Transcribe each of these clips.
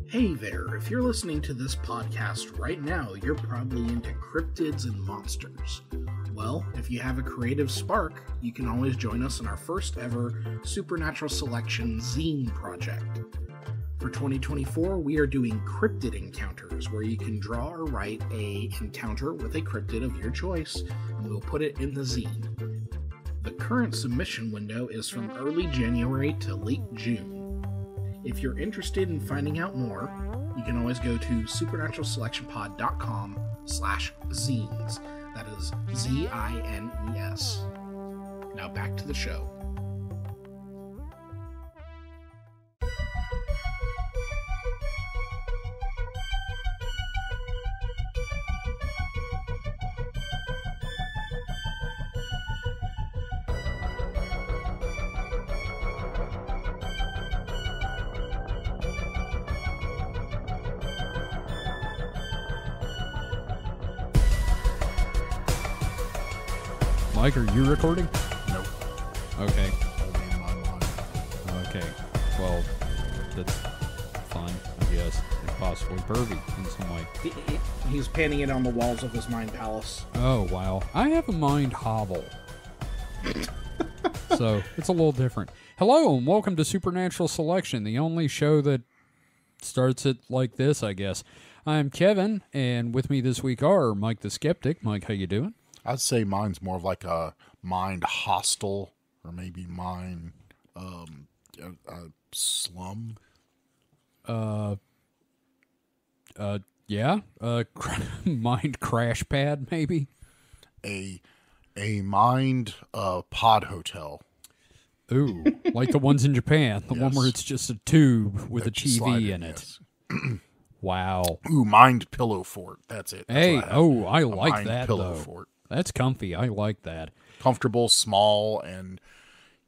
Hey there, if you're listening to this podcast right now, you're probably into cryptids and monsters. Well, if you have a creative spark, you can always join us in our first ever Supernatural Selection zine project. For 2024, we are doing cryptid encounters, where you can draw or write a encounter with a cryptid of your choice, and we'll put it in the zine. The current submission window is from early January to late June. If you're interested in finding out more, you can always go to supernaturalselectionpod.com/zines. That is ZINES. Now back to the show. Mike, are you recording? Nope. Okay. Only in my mind. Okay. Well, that's fun, I guess. And possibly pervy in some way. He's painting it on the walls of his mind palace. Oh, wow. I have a mind hovel. So, it's a little different. Hello, and welcome to Supernatural Selection, the only show that starts it like this, I guess. I'm Kevin, and with me this week are Mike the Skeptic. Mike, how you doing? I'd say mine's more of like a mind hostel, or maybe mind slum. Yeah. Mind crash pad, maybe. A mind pod hotel. Ooh, like the ones in Japan, the one Yes. where it's just a tube with a That you slide TV in it. yes. Wow. Ooh, mind pillow fort. That's it. That's Hey, what I have. I A like mind that pillow though. fort. That's comfy. I like that. Comfortable, small, and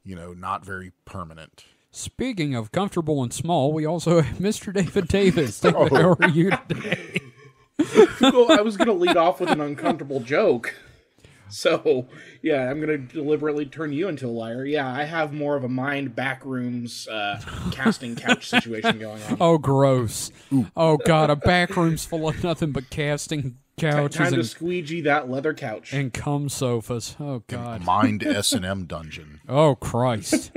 not very permanent. Speaking of comfortable and small, we also have Mr. David Davis. David, how are you today? Well, I was going to lead off with an uncomfortable joke. So, yeah, I'm going to deliberately turn you into a liar. Yeah, I have more of a mind backrooms casting couch situation going on. Oh, gross. Oh, God, a back room's full of nothing but casting couches Time to and, squeegee that leather couch. and cum sofas. Oh, God. Mind S&M dungeon. Oh, Christ.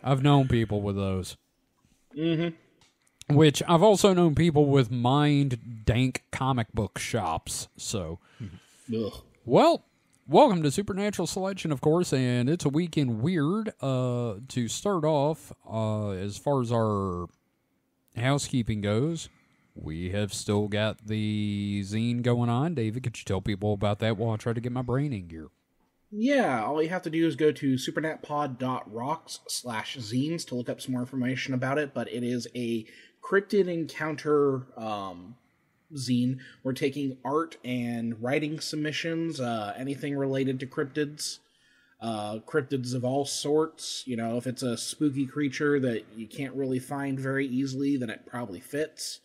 I've known people with those. Mm-hmm. Which I've also known people with mind dank comic book shops. So, Ugh. well, welcome to Supernatural Selection, of course, and it's a week in weird. To start off, as far as our housekeeping goes, we have still got the zine going on. David, could you tell people about that while I try to get my brain in gear? Yeah, all you have to do is go to supernatpod.rocks/zines to look up some more information about it, but it is a cryptid encounter zine. We're taking art and writing submissions, anything related to cryptids. Cryptids of all sorts. If it's a spooky creature that you can't really find very easily, then it probably fits.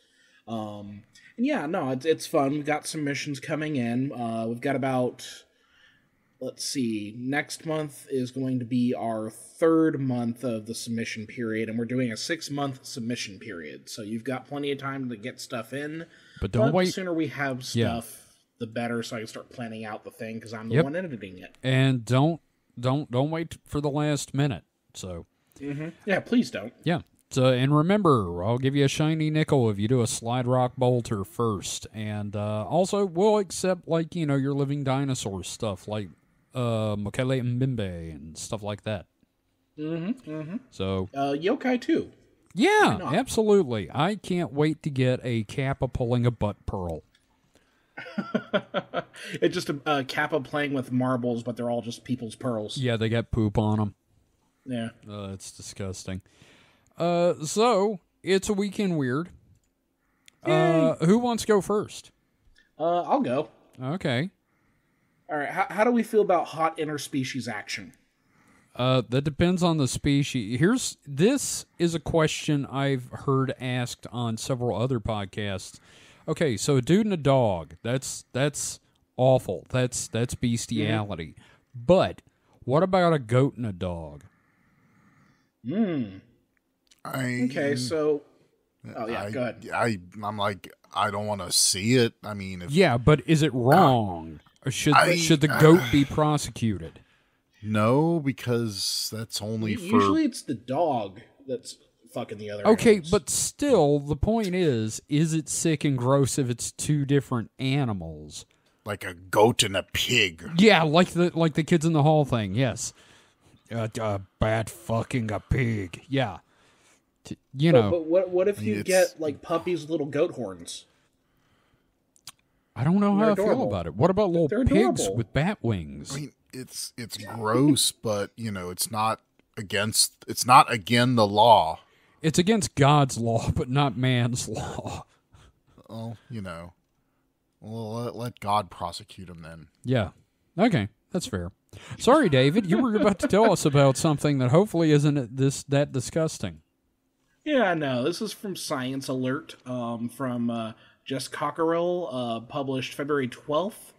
And yeah, no, it's fun. We've got submissions coming in. We've got about... Let's see, next month is going to be our third month of the submission period, and we're doing a 6-month submission period. So you've got plenty of time to get stuff in. But don't wait. The sooner we have stuff, the better, so I can start planning out the thing, because I'm the one editing it. And don't wait for the last minute. So, Yeah, please don't. yeah. So, and remember, I'll give you a shiny nickel if you do a slide rock bolter first. And also, we'll accept, your living dinosaur stuff, like Mokele and Mbembe and stuff like that. So, Yokai, too. yeah, absolutely. I can't wait to get a Kappa pulling a butt pearl. It's just a Kappa playing with marbles, but they're all just people's pearls. Yeah, they got poop on them. Yeah. It's disgusting. So, it's a weekend weird. Who wants to go first? I'll go. Okay. All right, how do we feel about hot interspecies action? That depends on the species. This is a question I've heard asked on several other podcasts. Okay, so a dude and a dog. That's awful. That's bestiality. But what about a goat and a dog? Okay, so Oh yeah, go ahead. I'm like, I don't want to see it. I mean, if, Yeah, but is it wrong? Or should the goat be prosecuted? No, because that's only for... Usually it's the dog that's fucking the other Okay, animals. but still, the point is it sick and gross if it's two different animals? Like a goat and a pig. Yeah, like the Kids in the Hall thing, yes. Bad fucking a pig. Yeah. You know. But what if you get, like, puppies with little goat horns? I don't know how I feel adorable. about it. What about little pigs adorable. with bat wings? I mean, it's gross, but, you know, it's not again the law. It's against God's law, but not man's law. Well, you know, let God prosecute him then. Yeah. Okay, that's fair. Sorry, David, you were about to tell us about something that hopefully isn't that disgusting. Yeah, no, this is from Science Alert, from Jess Cockerill, published February 12th.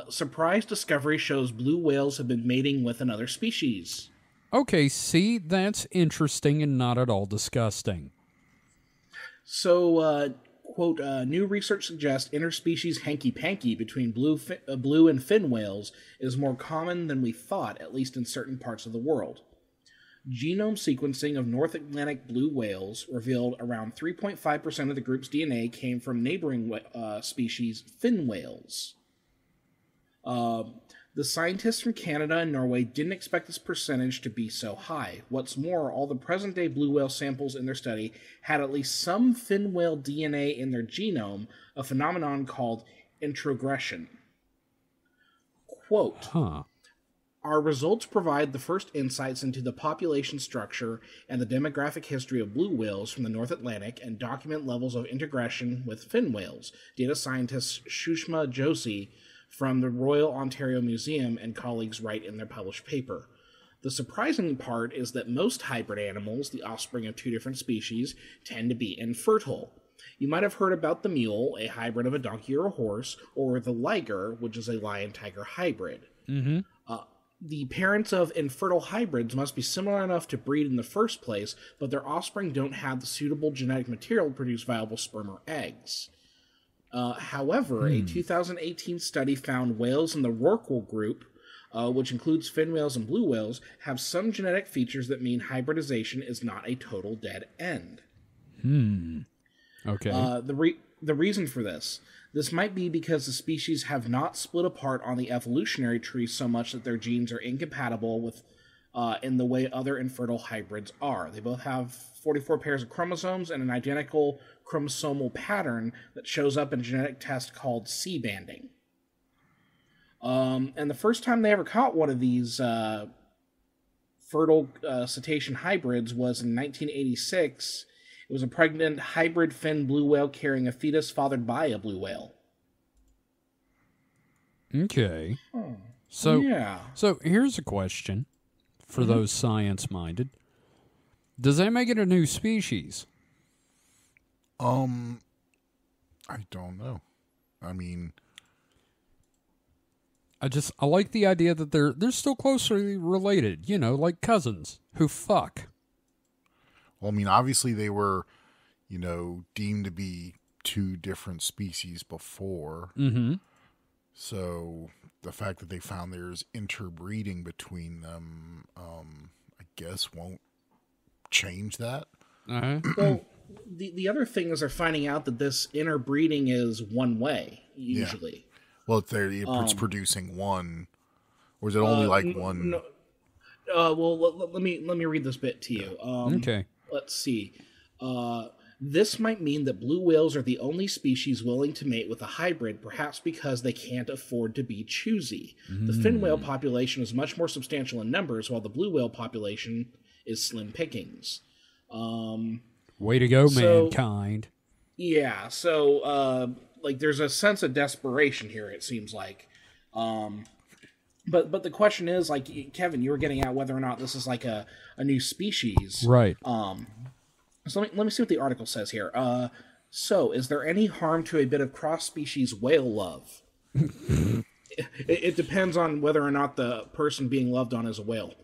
Surprise discovery shows blue whales have been mating with another species. Okay, see, that's interesting and not at all disgusting. So, quote, new research suggests interspecies hanky-panky between blue and fin whales is more common than we thought, at least in certain parts of the world. Genome sequencing of North Atlantic blue whales revealed around 3.5% of the group's DNA came from neighboring species, fin whales. The scientists from Canada and Norway didn't expect this percentage to be so high. What's more, all the present-day blue whale samples in their study had at least some fin whale DNA in their genome, a phenomenon called introgression. Quote, Our results provide the first insights into the population structure and the demographic history of blue whales from the North Atlantic and document levels of integration with fin whales, data scientist Shushma Joshi from the Royal Ontario Museum and colleagues write in their published paper. The surprising part is that most hybrid animals, the offspring of two different species, tend to be infertile. You might have heard about the mule, a hybrid of a donkey or a horse, or the liger, which is a lion-tiger hybrid. Mm-hmm. The parents of infertile hybrids must be similar enough to breed in the first place, but their offspring don't have the suitable genetic material to produce viable sperm or eggs. However, a 2018 study found whales in the Rorqual group, which includes fin whales and blue whales, have some genetic features that mean hybridization is not a total dead end. Okay. The reason for this might be because the species have not split apart on the evolutionary tree so much that their genes are incompatible with in the way other infertile hybrids are. They both have 44 pairs of chromosomes and an identical chromosomal pattern that shows up in a genetic test called C-banding. And the first time they ever caught one of these fertile cetacean hybrids was in 1986. It was a pregnant hybrid fin blue whale carrying a fetus fathered by a blue whale. Okay. Oh. So, yeah. So here's a question for those science-minded. Does that make it a new species? I don't know. I mean, I like the idea that they're still closely related, you know, like cousins who fuck. well, I mean, obviously they were, you know, deemed to be two different species before. Mm-hmm. So the fact that they found there's interbreeding between them, I guess won't change that. Uh-huh. Well, the other thing is they're finding out that this interbreeding is one way, usually. Yeah. Well, it's producing one, or is it only like one? No, well, let me read this bit to you. Okay. Let's see. This might mean that blue whales are the only species willing to mate with a hybrid, perhaps because they can't afford to be choosy. The fin whale population is much more substantial in numbers, while the blue whale population is slim pickings. Way to go, mankind. Yeah, so, like, there's a sense of desperation here, it seems like. But the question is, like, Kevin, you were getting at whether or not this is, like, a new species. Right. So let me see what the article says here. So, is there any harm to a bit of cross-species whale love? It depends on whether or not the person being loved on is a whale.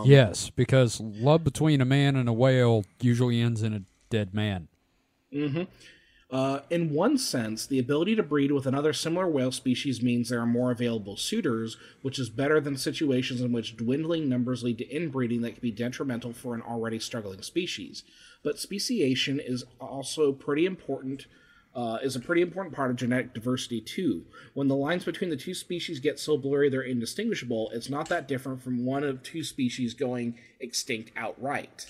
Yes, because love between a man and a whale usually ends in a dead man. In one sense, the ability to breed with another similar whale species means there are more available suitors, which is better than situations in which dwindling numbers lead to inbreeding that can be detrimental for an already struggling species. But speciation is also pretty important. Is a pretty important part of genetic diversity too. When the lines between the two species get so blurry they're indistinguishable, it's not that different from one of two species going extinct outright.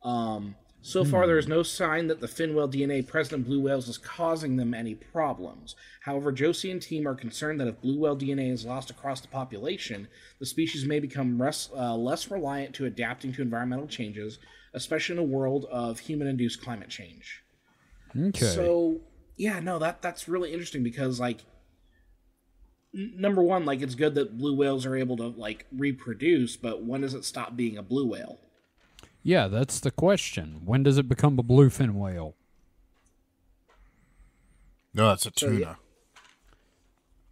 So far, there is no sign that the fin whale DNA present in blue whales is causing them any problems. However, Josie and team are concerned that if blue whale DNA is lost across the population, the species may become less reliant to adapting to environmental changes, especially in a world of human-induced climate change. Okay. So, yeah, no, that's really interesting because, like, number one, like, it's good that blue whales are able to, like, reproduce, but when does it stop being a blue whale? Yeah, that's the question. When does it become a bluefin whale? No, that's a tuna. Yeah.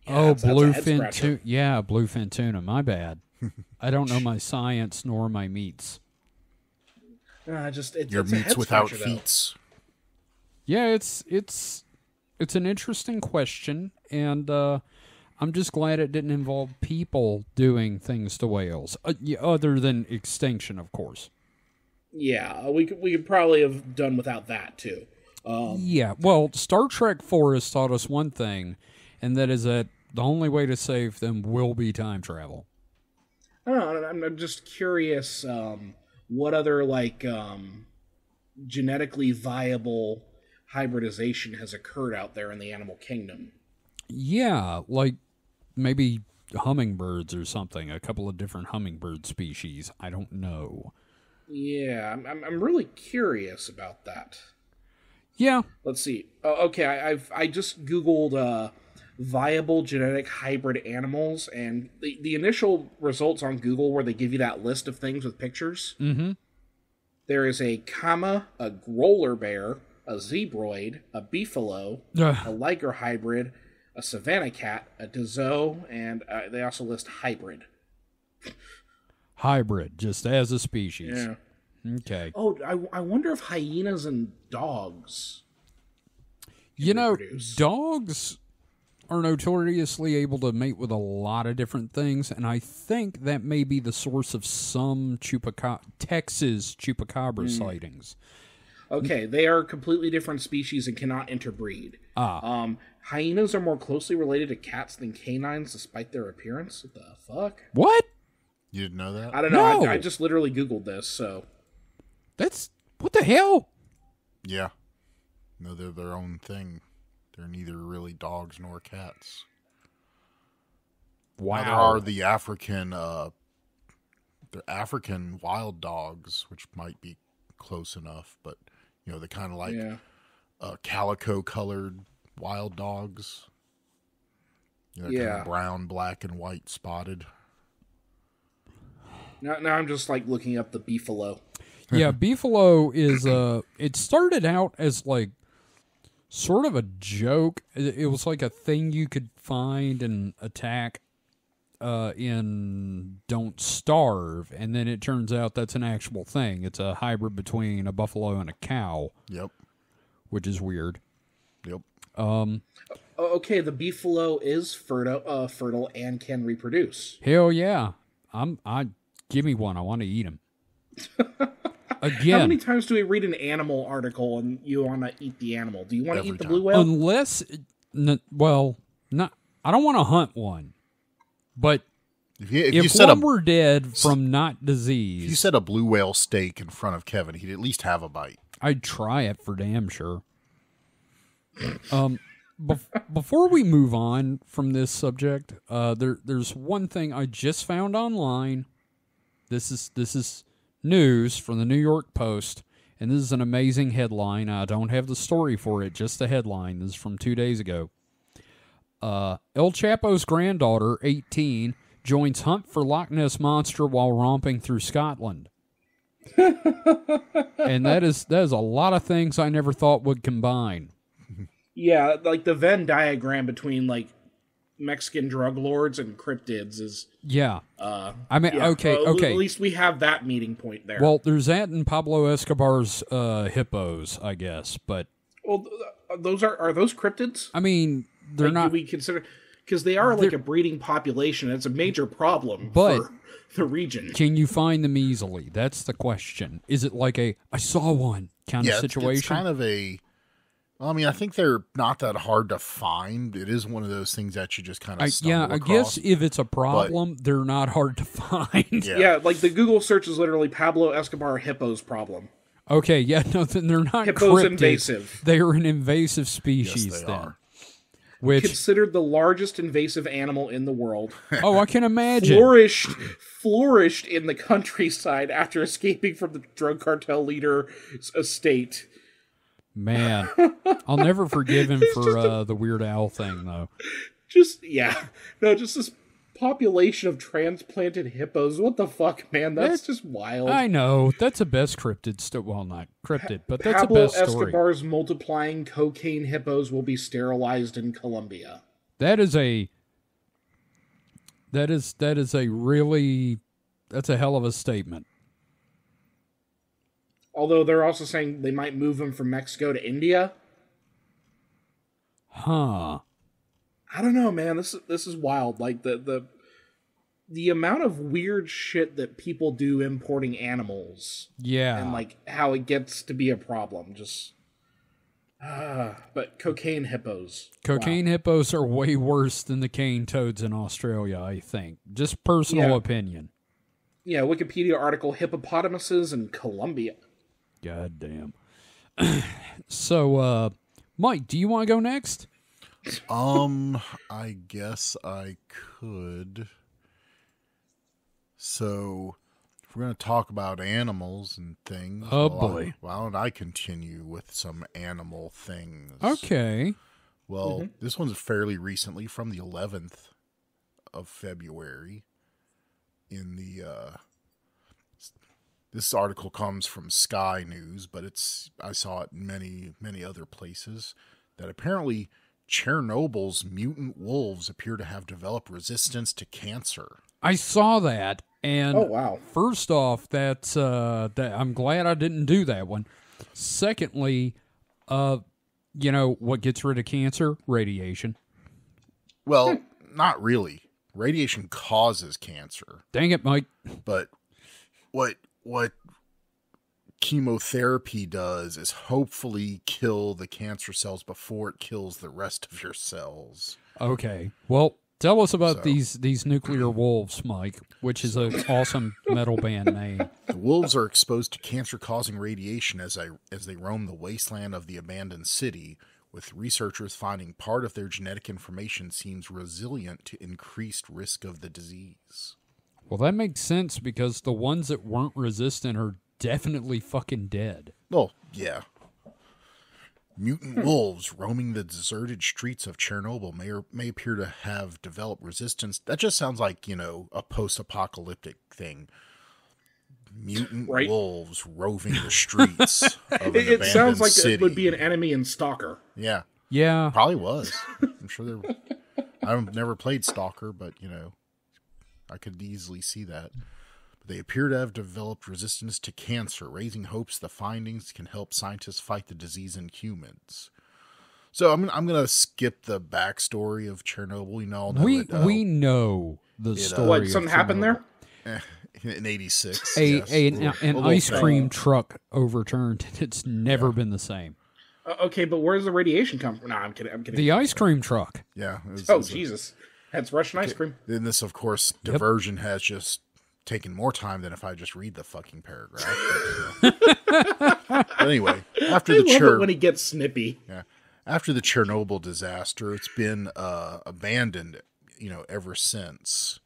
Oh, that's a bluefin head-scratcher. tuna. Yeah, bluefin tuna. My bad. I don't know my science nor my meats. Your It's a meats head without scratcher, though. feet. Yeah, it's an interesting question, and I'm just glad it didn't involve people doing things to whales, other than extinction, of course. Yeah, we could probably have done without that, too. Yeah, well, Star Trek 4 has taught us one thing, and that is that the only way to save them will be time travel. I don't know, I'm just curious what other, like, genetically viable hybridization has occurred out there in the animal kingdom. Yeah, like maybe hummingbirds or something, a couple of different hummingbird species. I don't know. Yeah, I'm really curious about that. Yeah, Let's see. Okay, I just Googled viable genetic hybrid animals, and the initial results on Google where they give you that list of things with pictures. Mm-hmm. There is a comma, a roller bear, a zebroid, a beefalo, a liger hybrid, a savanna cat, a dazo, and they also list hybrid. Hybrid, just as a species. Yeah. Okay. Oh, I wonder if hyenas and dogs. You know, reproduce. dogs are notoriously able to mate with a lot of different things, and I think that may be the source of some Texas chupacabra sightings. Okay, they are completely different species and cannot interbreed. Hyenas are more closely related to cats than canines, despite their appearance. What the fuck? What? You didn't know that? I don't know. No. I just literally Googled this, so... That's... What the hell? Yeah. No, they're their own thing. They're neither really dogs nor cats. Wow. Now, there are the African wild dogs, which might be close enough, but you know, they kind of like calico-colored wild dogs. You know, kind of brown, black, and white spotted. Now I'm just, like, looking up the beefalo. Yeah, beefalo is, it started out as, like, sort of a joke. It was like a thing you could find and attack in Don't Starve, and then it turns out that's an actual thing. It's a hybrid between a buffalo and a cow. Yep. Which is weird. Yep. Okay, the beefalo is fertile and can reproduce. Hell yeah. Give me one. I want to eat him. Again. How many times do we read an animal article and you want to eat the animal? Do you want to eat the time. blue whale? Unless, not. I don't want to hunt one. But If if one were dead from not disease, if you set a blue whale steak in front of Kevin, he'd at least have a bite. I'd try it for damn sure. Before we move on from this subject, there's one thing I just found online. This is news from the New York Post, and this is an amazing headline. I don't have the story for it, just the headline. This is from 2 days ago. El Chapo's granddaughter, 18, joins hunt for Loch Ness Monster while romping through Scotland. And that is a lot of things I never thought would combine. Yeah, like the Venn diagram between, like, Mexican drug lords and cryptids is... Yeah. Okay. At least we have that meeting point there. Well, there's that and Pablo Escobar's hippos, I guess. But Well, those are those cryptids? I mean, they're like, not. Do we consider, because they are like a breeding population. It's a major problem But for the region. can you find them easily? That's the question. Is it like a I saw one kind of situation? It's kind of a. I mean, I think they're not that hard to find. It is one of those things that you just kind of stumble across. Guess if it's a problem, they're not hard to find. Yeah, like the Google search is literally Pablo Escobar hippos problem. Okay, yeah, no, then they're not Hippos cryptids. invasive. They are an invasive species Yes, they then. are. Which Considered the largest invasive animal in the world. oh, I can imagine. Flourished in the countryside after escaping from the drug cartel leader's estate. Man, I'll never forgive him for the Weird Al thing, though. Just this population of transplanted hippos. What the fuck, man? That's just wild. I know. That's the best cryptid well, not cryptid, but that's the Pablo best story. Escobar's multiplying cocaine hippos will be sterilized in Colombia. That is a really, that's a hell of a statement. Although they're also saying they might move them from Mexico to India. Huh. I don't know, man. This is wild. Like the amount of weird shit that people do importing animals. Yeah. And like how it gets to be a problem. Just but cocaine hippos. Cocaine hippos are way worse than the cane toads in Australia, I think. Just personal opinion. Yeah, Wikipedia article hippopotamuses in Colombia. God damn. So, Mike, do you want to go next? I guess I could. So, if we're going to talk about animals and things. Oh, boy. Why don't I continue with some animal things? Okay. Well, this one's fairly recently from the 11th of February. In the, this article comes from Sky News, but I saw it in many other places, that apparently Chernobyl's mutant wolves appear to have developed resistance to cancer. I saw that, and Oh, wow. first off, that's that I'm glad I didn't do that one. Secondly, what gets rid of cancer? Radiation. Well, not really. Radiation causes cancer. Dang it, Mike. But what chemotherapy does is hopefully kill the cancer cells before it kills the rest of your cells. Okay. Well, tell us about these nuclear wolves, Mike, which is an awesome metal band name. The wolves are exposed to cancer-causing radiation as they roam the wasteland of the abandoned city, with researchers finding part of their genetic information seems resilient to increased risk of the disease. Well, that makes sense because the ones that weren't resistant are definitely fucking dead. Oh, yeah. Mutant wolves roaming the deserted streets of Chernobyl may appear to have developed resistance. That just sounds like, a post-apocalyptic thing. Mutant wolves roving the streets of an abandoned city. It sounds like it would be an enemy in Stalker. Yeah. Yeah. Probably was. I'm sure I've never played Stalker, but, I could easily see that. But they appear to have developed resistance to cancer, raising hopes the findings can help scientists fight the disease in humans. So I'm going to skip the backstory of Chernobyl. We know the story. What, something happened there? In 86. An ice cream truck overturned. It's never been the same. Okay, but where does the radiation come from? No, I'm kidding. The ice cream truck. Yeah. Jesus. That's Russian ice cream. Then this, of course, diversion has just taken more time than if I just read the fucking paragraph. But anyway, after when he gets snippy. Yeah. After the Chernobyl disaster, it's been abandoned, ever since.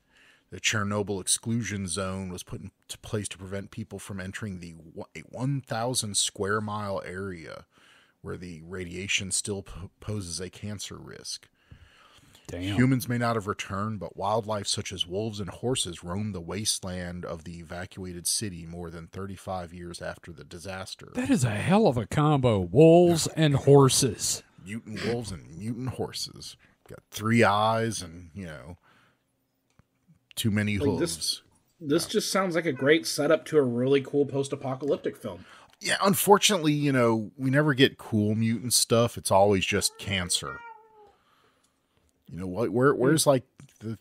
The Chernobyl exclusion zone was put into place to prevent people from entering the 1,000 square mile area where the radiation still poses a cancer risk. Damn. Humans may not have returned, but wildlife such as wolves and horses roamed the wasteland of the evacuated city more than 35 years after the disaster. That is a hell of a combo. Wolves and horses. Mutant wolves and mutant horses. Got 3 eyes and, too many hooves. This just sounds like a great setup to a really cool post-apocalyptic film. Yeah, unfortunately, we never get cool mutant stuff. It's always just cancer. You know what? Where's like the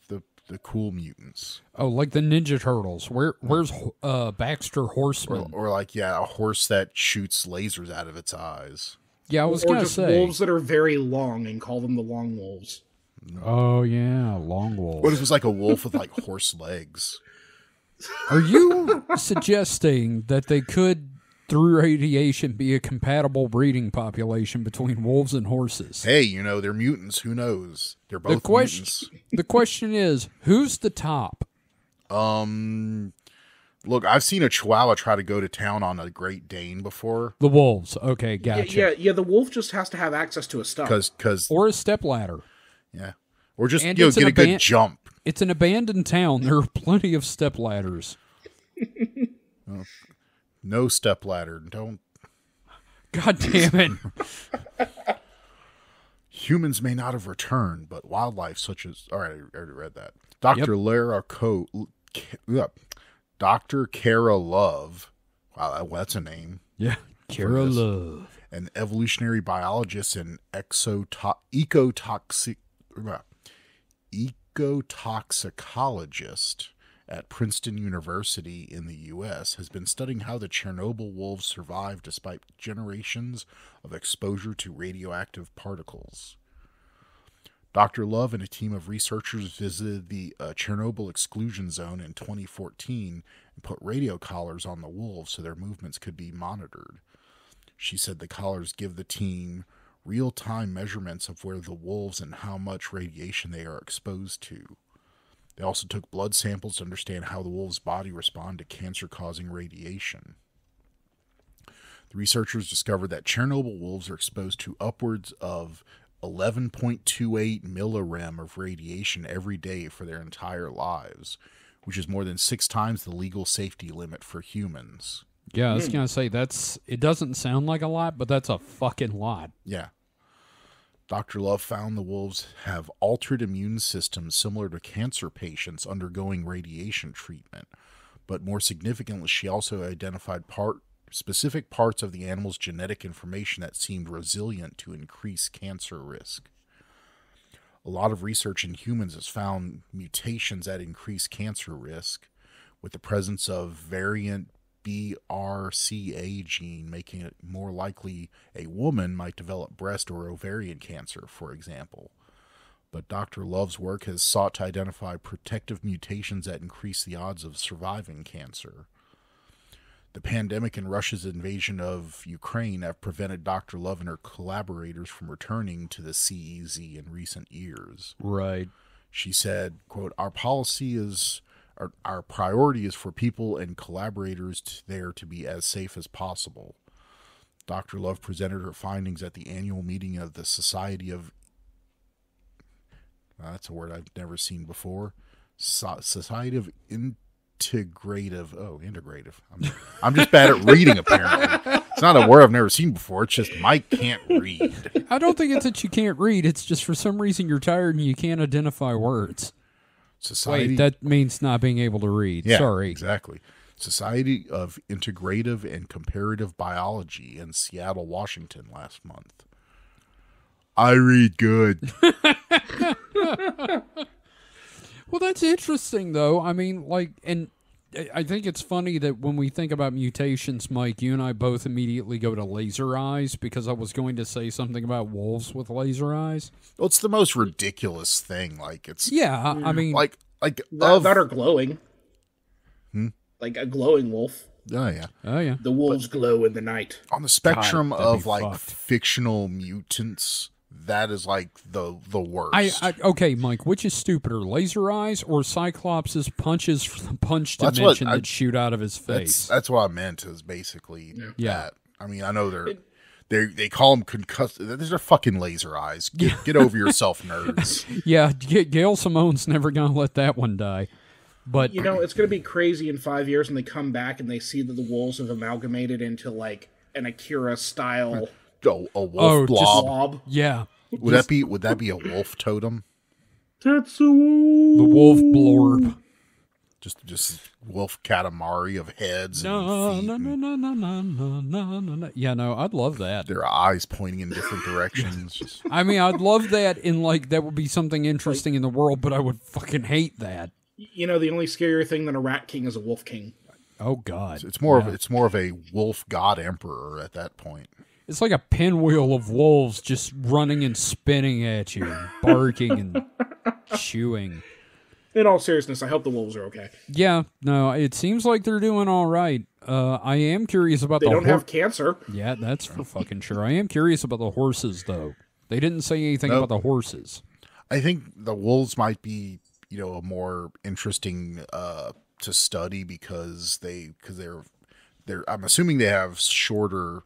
cool mutants? Oh, like the Ninja Turtles. Where's Baxter Horseman? Or like, a horse that shoots lasers out of its eyes. Yeah, I was or gonna just say wolves that are very long and call them the long wolves. Oh yeah, long wolves. What if it was like a wolf with like horse legs? Are you suggesting that they could, through radiation, be a compatible breeding population between wolves and horses? Hey, they're mutants. Who knows? They're both mutants. The question is, who's the top? Look, I've seen a Chihuahua try to go to town on a Great Dane before. The wolves. Okay, gotcha. Yeah. The wolf just has to have access to a stump. Or a stepladder. Yeah. Or just, And get a good jump. It's an abandoned town. There are plenty of stepladders. No stepladder. Don't. God damn it. Humans may not have returned, but wildlife such as... All right, I already read that. Dr. Kara Love. Wow, that's a name. Yeah, Kara Love. An evolutionary biologist and ecotoxicologist at Princeton University in the U.S., has been studying how the Chernobyl wolves survived despite generations of exposure to radioactive particles. Dr. Love and a team of researchers visited the Chernobyl exclusion zone in 2014 and put radio collars on the wolves so their movements could be monitored. She said the collars give the team real-time measurements of where the wolves and how much radiation they are exposed to. They also took blood samples to understand how the wolves' body respond to cancer-causing radiation. The researchers discovered that Chernobyl wolves are exposed to upwards of 11.28 millirem of radiation every day for their entire lives, which is more than 6 times the legal safety limit for humans. Yeah, I was going to say, it doesn't sound like a lot, but that's a fucking lot. Yeah. Dr. Love found the wolves have altered immune systems similar to cancer patients undergoing radiation treatment. But more significantly, she also identified specific parts of the animal's genetic information that seemed resilient to increase cancer risk. A lot of research in humans has found mutations that increase cancer risk, with the presence of variant BRCA gene making it more likely a woman might develop breast or ovarian cancer, for example. But Dr. Love's work has sought to identify protective mutations that increase the odds of surviving cancer. The pandemic and Russia's invasion of Ukraine have prevented Dr. Love and her collaborators from returning to the CEZ in recent years. Right. She said, quote, Our priority is for people and collaborators there to be as safe as possible. Dr. Love presented her findings at the annual meeting of the Society of... that's a word I've never seen before. Society of Integrative. Oh, integrative. I'm just bad at reading, apparently. It's not a word I've never seen before. It's just Mike can't read. I don't think it's that you can't read. It's just for some reason you're tired and you can't identify words. Society. Wait, that means not being able to read. Yeah, Sorry. Exactly. Society of Integrative and Comparative Biology in Seattle, Washington last month. I read good. Well, that's interesting, though. I mean, and I think it's funny that when we think about mutations, Mike, you and I both immediately go to laser eyes, because I was going to say something about wolves with laser eyes. Well, it's the most ridiculous thing. Yeah, I mean... that are glowing. Like a glowing wolf. Oh, yeah. Oh, yeah. The wolves glow in the night. On the spectrum God, of, fictional mutants... That is the worst. Okay, Mike, which is stupider, laser eyes or Cyclops' punches from the punch dimension that shoot out of his face? That's what I meant, is basically yeah. that. I mean, I know they call them concussive. These are fucking laser eyes. Get over yourself, nerds. Yeah, Gail Simone's never going to let that one die. But it's going to be crazy in 5 years when they come back and they see that the wolves have amalgamated into an Akira style... a wolf blob. Yeah. Would that be a wolf totem? That's a wolf. The wolf blorb. Just wolf katamari of heads and No, feet no, no, and no, no, no, no, no, no, no. Yeah, no, I'd love that. their eyes pointing in different directions. Just, I mean, I'd love that in, like, that would be something interesting in the world, but I would fucking hate that. You know, the only scarier thing than a rat king is a wolf king. Oh, God. it's more of a wolf god emperor at that point. It's like a pinwheel of wolves just running and spinning at you, barking and chewing. In all seriousness, I hope the wolves are okay. Yeah, no, it seems like they're doing all right. I am curious about They don't have cancer. Yeah, that's for fucking sure. I am curious about the horses, though. They didn't say anything about the horses. I think the wolves might be, a more interesting to study because they're I'm assuming they have shorter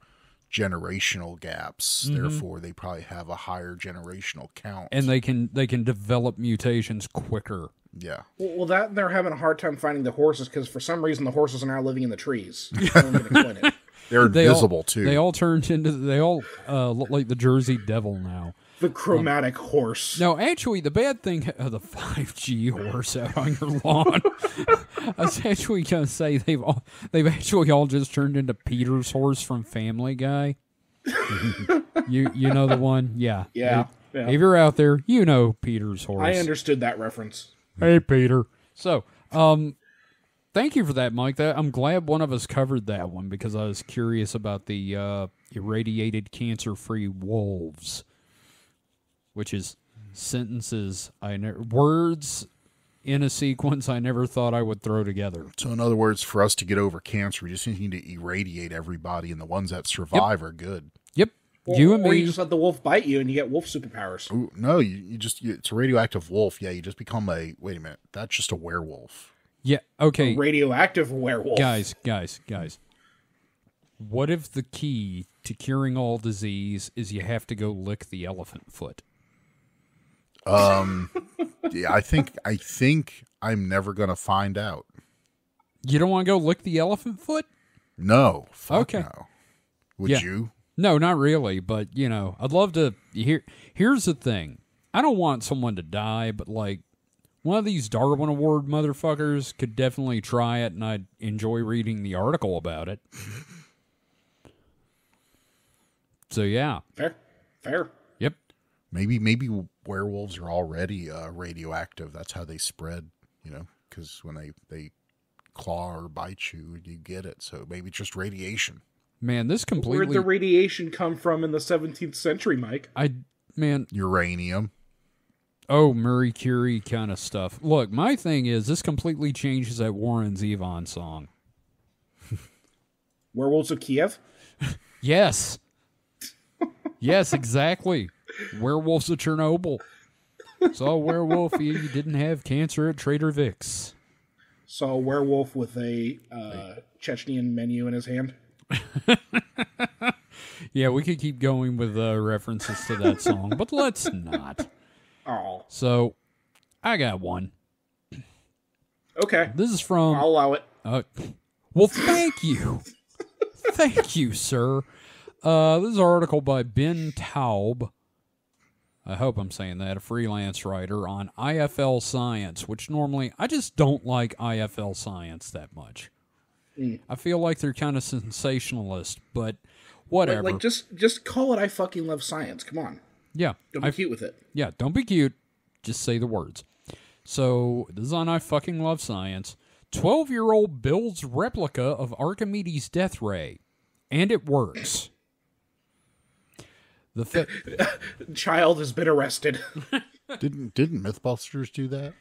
generational gaps. Therefore, they probably have a higher generational count, And they can develop mutations quicker. yeah. Well, that they're having a hard time finding the horses because for some reason the horses are now living in the trees. I don't even explain it. They're invisible too. They all look like the Jersey Devil now. The chromatic horse. No, actually, the bad thing, the 5G horse out on your lawn. I was actually going to say they've actually all just turned into Peter's horse from Family Guy. you know the one, yeah. Yeah. If you're out there, you know Peter's horse. I understood that reference. Hey, Peter. So, thank you for that, Mike. I'm glad one of us covered that one because I was curious about the irradiated cancer-free wolves, which is words in a sequence I never thought I would throw together. So, in other words, for us to get over cancer, we just need to irradiate everybody, and the ones that survive are good. Yep. Or You and me. you just let the wolf bite you and you get wolf superpowers. Ooh, no, it's a radioactive wolf. Yeah, you just become wait a minute, that's just a werewolf. Yeah, okay. Radioactive werewolf. Guys. What if the key to curing all disease is you have to go lick the elephant foot? Yeah, I think I'm never gonna find out. You don't want to go lick the elephant foot? No. Fuck Okay. no. Would Yeah. you? No, not really, but, I'd love to here's the thing. I don't want someone to die, but, like, one of these Darwin Award motherfuckers could definitely try it, and I'd enjoy reading the article about it. So, yeah. Fair. Yep. Maybe werewolves are already radioactive. That's how they spread, because when they claw or bite you, you get it. So maybe it's just radiation. Man, this completely... Where'd the radiation come from in the 17th century, Mike? Uranium. Oh, Marie Curie kind of stuff. Look, my thing is, this completely changes that Warren Zevon song. Werewolves of Kiev? Yes. Yes, exactly. Werewolves of Chernobyl. Saw a werewolf, you didn't have cancer at Trader Vic's. Saw a werewolf with a Chechnyan menu in his hand. Yeah, we could keep going with references to that song, but let's not. Oh. So, I got one. Okay. This is from... I'll allow it. Well, thank you. Thank you, sir. This is an article by Ben Taub. I hope I'm saying that, a freelance writer on IFL Science, which normally, I just don't like IFL Science that much. I feel like they're kind of sensationalist, but whatever. Like just call it I fucking love science. Come on. Yeah. Don't be cute with it. Yeah, don't be cute. Just say the words. So, this is on I fucking love science. 12-year-old builds replica of Archimedes' death ray, and it works. The child has been arrested. Didn't Mythbusters do that?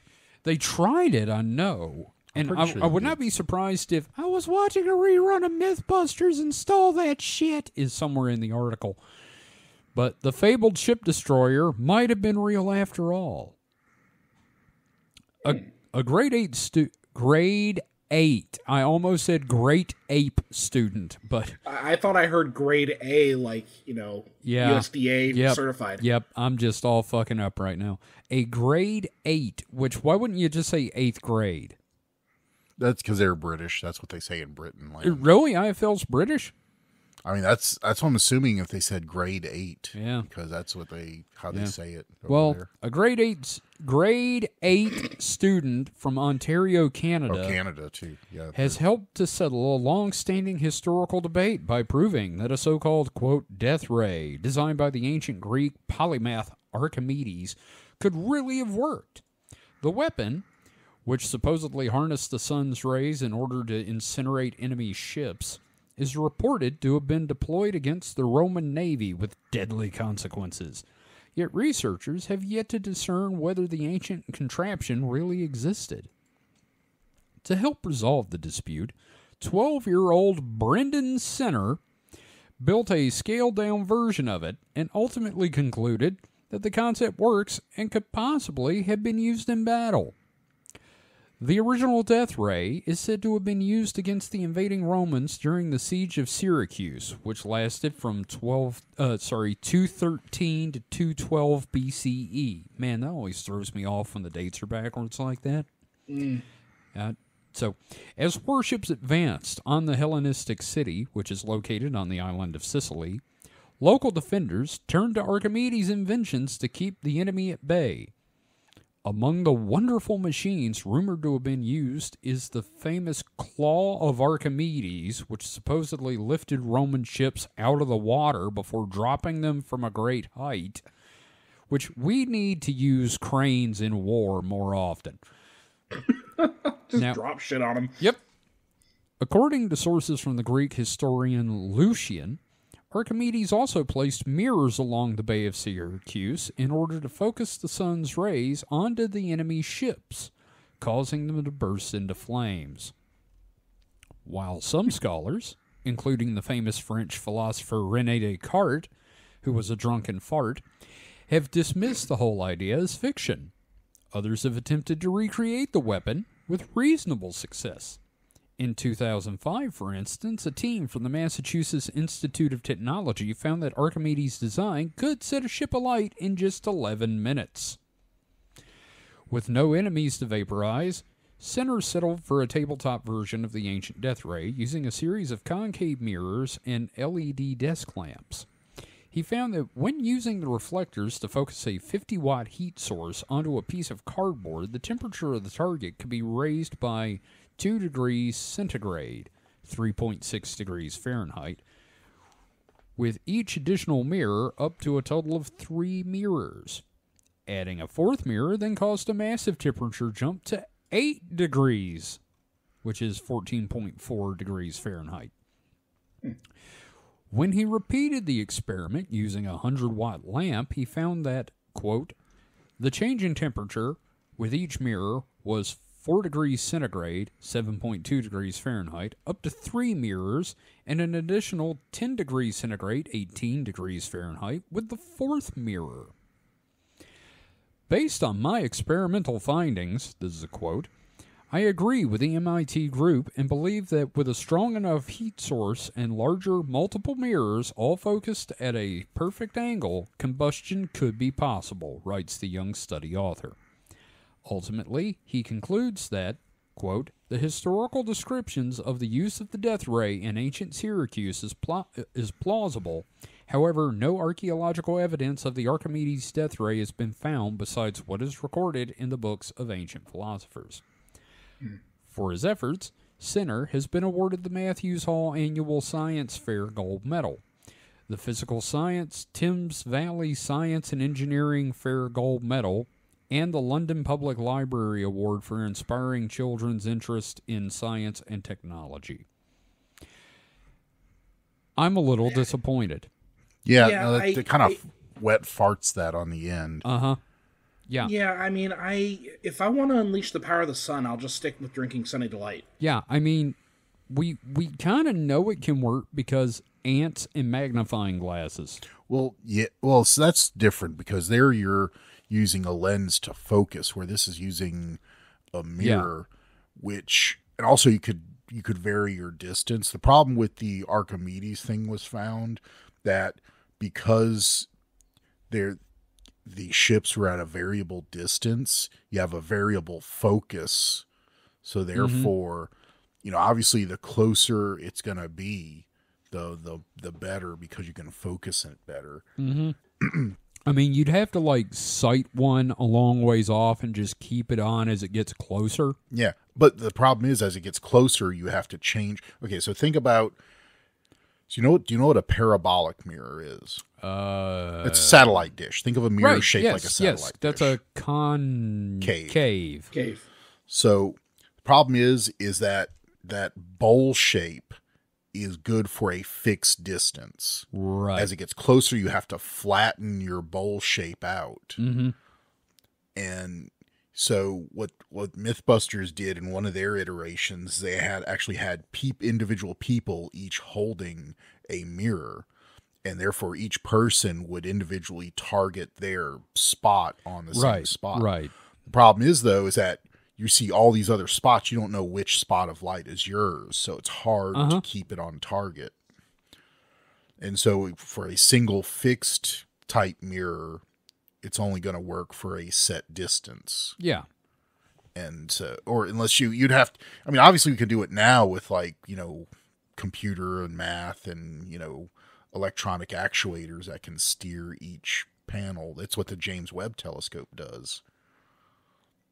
They tried it, I know. And Sure I would not be surprised if I was watching a rerun of Mythbusters and stole that shit, is somewhere in the article. But the fabled ship destroyer might have been real after all. A grade 8, I almost said great ape student, but... I thought I heard grade A, like, USDA certified. Yep, I'm just all fucking up right now. A grade 8, which, why wouldn't you just say 8th grade? That's because they're British. That's what they say in Britain. Really? IFL's British? I mean, that's what I'm assuming if they said grade 8. Yeah. Because that's what they say it Well, there. a grade 8 student from Ontario, Canada, Canada too. Yeah. has helped to settle a long-standing historical debate by proving that a so-called, quote, death ray designed by the ancient Greek polymath Archimedes could really have worked. The weapon, which supposedly harnessed the sun's rays in order to incinerate enemy ships, is reported to have been deployed against the Roman navy with deadly consequences. Yet researchers have yet to discern whether the ancient contraption really existed. To help resolve the dispute, 12-year-old Brendan Sinner built a scaled-down version of it and ultimately concluded that the concept works and could possibly have been used in battle. The original death ray is said to have been used against the invading Romans during the siege of Syracuse, which lasted from 213 to 212 BCE. Man, that always throws me off when the dates are backwards like that. So, as warships advanced on the Hellenistic city, which is located on the island of Sicily, local defenders turned to Archimedes' inventions to keep the enemy at bay. Among the wonderful machines rumored to have been used is the famous Claw of Archimedes, which supposedly lifted Roman ships out of the water before dropping them from a great height, which we need to use cranes in war more often. Just drop shit on them. Yep. According to sources from the Greek historian Lucian, Archimedes also placed mirrors along the Bay of Syracuse in order to focus the sun's rays onto the enemy ships, causing them to burst into flames. While some scholars, including the famous French philosopher René Descartes, who was a drunken fart, have dismissed the whole idea as fiction, others have attempted to recreate the weapon with reasonable success. In 2005, for instance, a team from the Massachusetts Institute of Technology found that Archimedes' design could set a ship alight in just 11 minutes. With no enemies to vaporize, Sinner settled for a tabletop version of the ancient death ray using a series of concave mirrors and LED desk lamps. He found that when using the reflectors to focus a 50-watt heat source onto a piece of cardboard, the temperature of the target could be raised by 2 degrees centigrade, 3.6 degrees Fahrenheit, with each additional mirror up to a total of 3 mirrors. Adding a 4th mirror then caused a massive temperature jump to 8 degrees, which is 14.4 degrees Fahrenheit. When he repeated the experiment using a 100-watt lamp, he found that, quote, the change in temperature with each mirror was 4 degrees centigrade, 7.2 degrees Fahrenheit, up to 3 mirrors, and an additional 10 degrees centigrade, 18 degrees Fahrenheit, with the 4th mirror. Based on my experimental findings, this is a quote, I agree with the MIT group and believe that with a strong enough heat source and larger multiple mirrors all focused at a perfect angle, combustion could be possible, writes the young study author. Ultimately, he concludes that, quote, the historical descriptions of the use of the death ray in ancient Syracuse is plausible. However, no archaeological evidence of the Archimedes death ray has been found besides what is recorded in the books of ancient philosophers. For his efforts, Sinner has been awarded the Matthews Hall Annual Science Fair Gold Medal, the Physical Science Thames Valley Science and Engineering Fair Gold Medal, and the London Public Library Award for inspiring children's interest in science and technology. I'm a little disappointed. Yeah, they kind of wet farts that on the end. Uh-huh. Yeah. Yeah, I mean, if I want to unleash the power of the sun, I'll just stick with drinking Sunny Delight. Yeah, I mean, we kind of know it can work because ants and magnifying glasses. Well, yeah. Well, so that's different because there you're using a lens to focus, where this is using a mirror, which, and also you could vary your distance. The problem with the Archimedes thing was found that because the ships were at a variable distance, you have a variable focus. So therefore, obviously the closer it's going to be, the better, because you can focus it better. I mean, you'd have to like sight one a long ways off and just keep it on as it gets closer. Yeah, but the problem is, as it gets closer, you have to change. Okay, so think about. So do you know what a parabolic mirror is? It's a satellite dish. Think of a mirror shaped like a satellite dish. That's a concave. Cave. So the problem is that bowl shape is good for a fixed distance. Right. As it gets closer, you have to flatten your bowl shape out. Mm-hmm. And so what Mythbusters did in one of their iterations, they had individual people each holding a mirror, and therefore each person would individually target their spot on the same spot. Right. The problem is, though, is that you see all these other spots. You don't know which spot of light is yours, so it's hard to keep it on target. And so for a single fixed type mirror, it's only going to work for a set distance. Yeah. And or unless you'd have to, I mean, obviously we could do it now with computer and math and, electronic actuators that can steer each panel. That's what the James Webb Telescope does.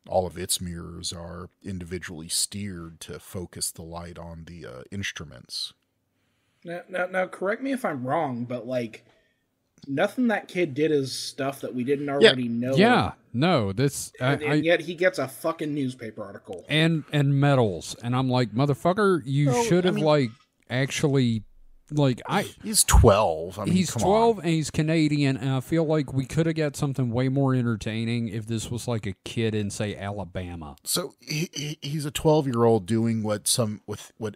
All of its mirrors are individually steered to focus the light on the instruments. Now, correct me if I'm wrong, but nothing that kid did is stuff that we didn't already know. Yeah, no, and yet he gets a fucking newspaper article and medals, and I'm like, motherfucker, you should have actually. He's 12. He's 12 and he's Canadian, and I feel like we could have got something way more entertaining if this was like a kid in, say, Alabama. So he's a 12-year-old doing what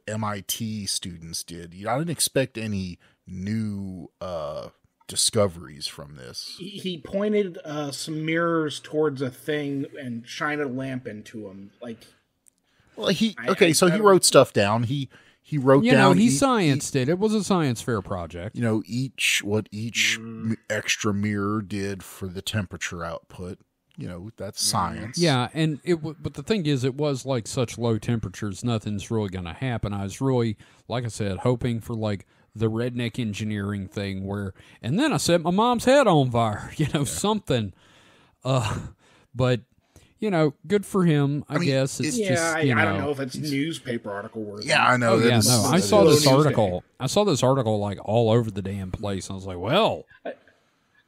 MIT students did. I didn't expect any new discoveries from this. He pointed some mirrors towards a thing and shined a lamp into them. He wrote stuff down. He wrote down. He scienced it. It was a science fair project. Each extra mirror did for the temperature output. That's science. Yeah, and but the thing is, it was like such low temperatures, nothing's really going to happen. I was really, like I said, hoping for the redneck engineering thing and then I set my mom's head on fire. Something. But. Good for him, I guess. It's I don't know if it's newspaper article worthy. Yeah, I know. I saw this article. I saw this article all over the damn place. I was like, well.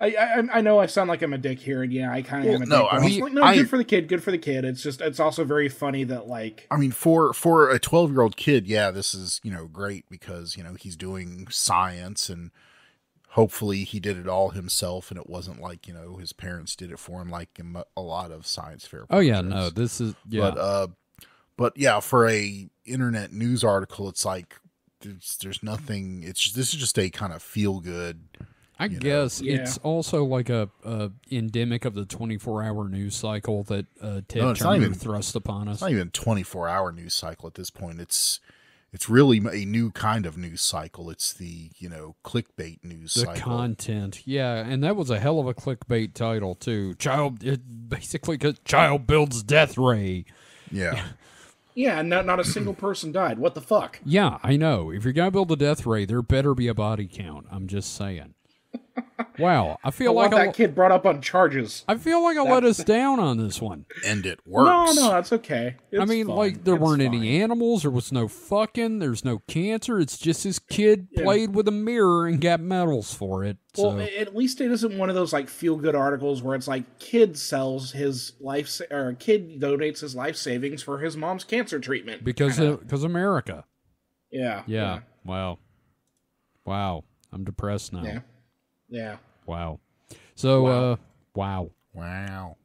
I know I sound like I'm a dick here, and I kind of am a dick. Good for the kid. Good for the kid. It's also very funny that for a 12-year-old kid, this is great because he's doing science and. Hopefully he did it all himself, and it wasn't his parents did it for him, like in a lot of science fair projects. Oh yeah, no, this is But for a internet news article, it's there's nothing. This is just a kind of feel good. I guess it's also like a endemic of the 24-hour news cycle that Ted Turner thrust upon us. It's not even a 24-hour news cycle at this point. It's really a new kind of news cycle. It's the, clickbait news cycle. The content. Yeah, and that was a hell of a clickbait title, too. Child builds death ray. Yeah. Yeah, not a single person died. What the fuck? Yeah, I know. If you're going to build a death ray, there better be a body count. I'm just saying. Wow, I feel like that kid brought up on charges. I feel like I let us down on this one. And it works. No, that's okay. It's fine. There weren't any animals. There was no fucking. There's no cancer. It's just this kid played with a mirror and got medals for it. Well, at least it isn't one of those feel good articles where it's kid sells his life or kid donates his life savings for his mom's cancer treatment because America. Yeah. Wow. I'm depressed now. Yeah. Wow. So, Wow. Wow.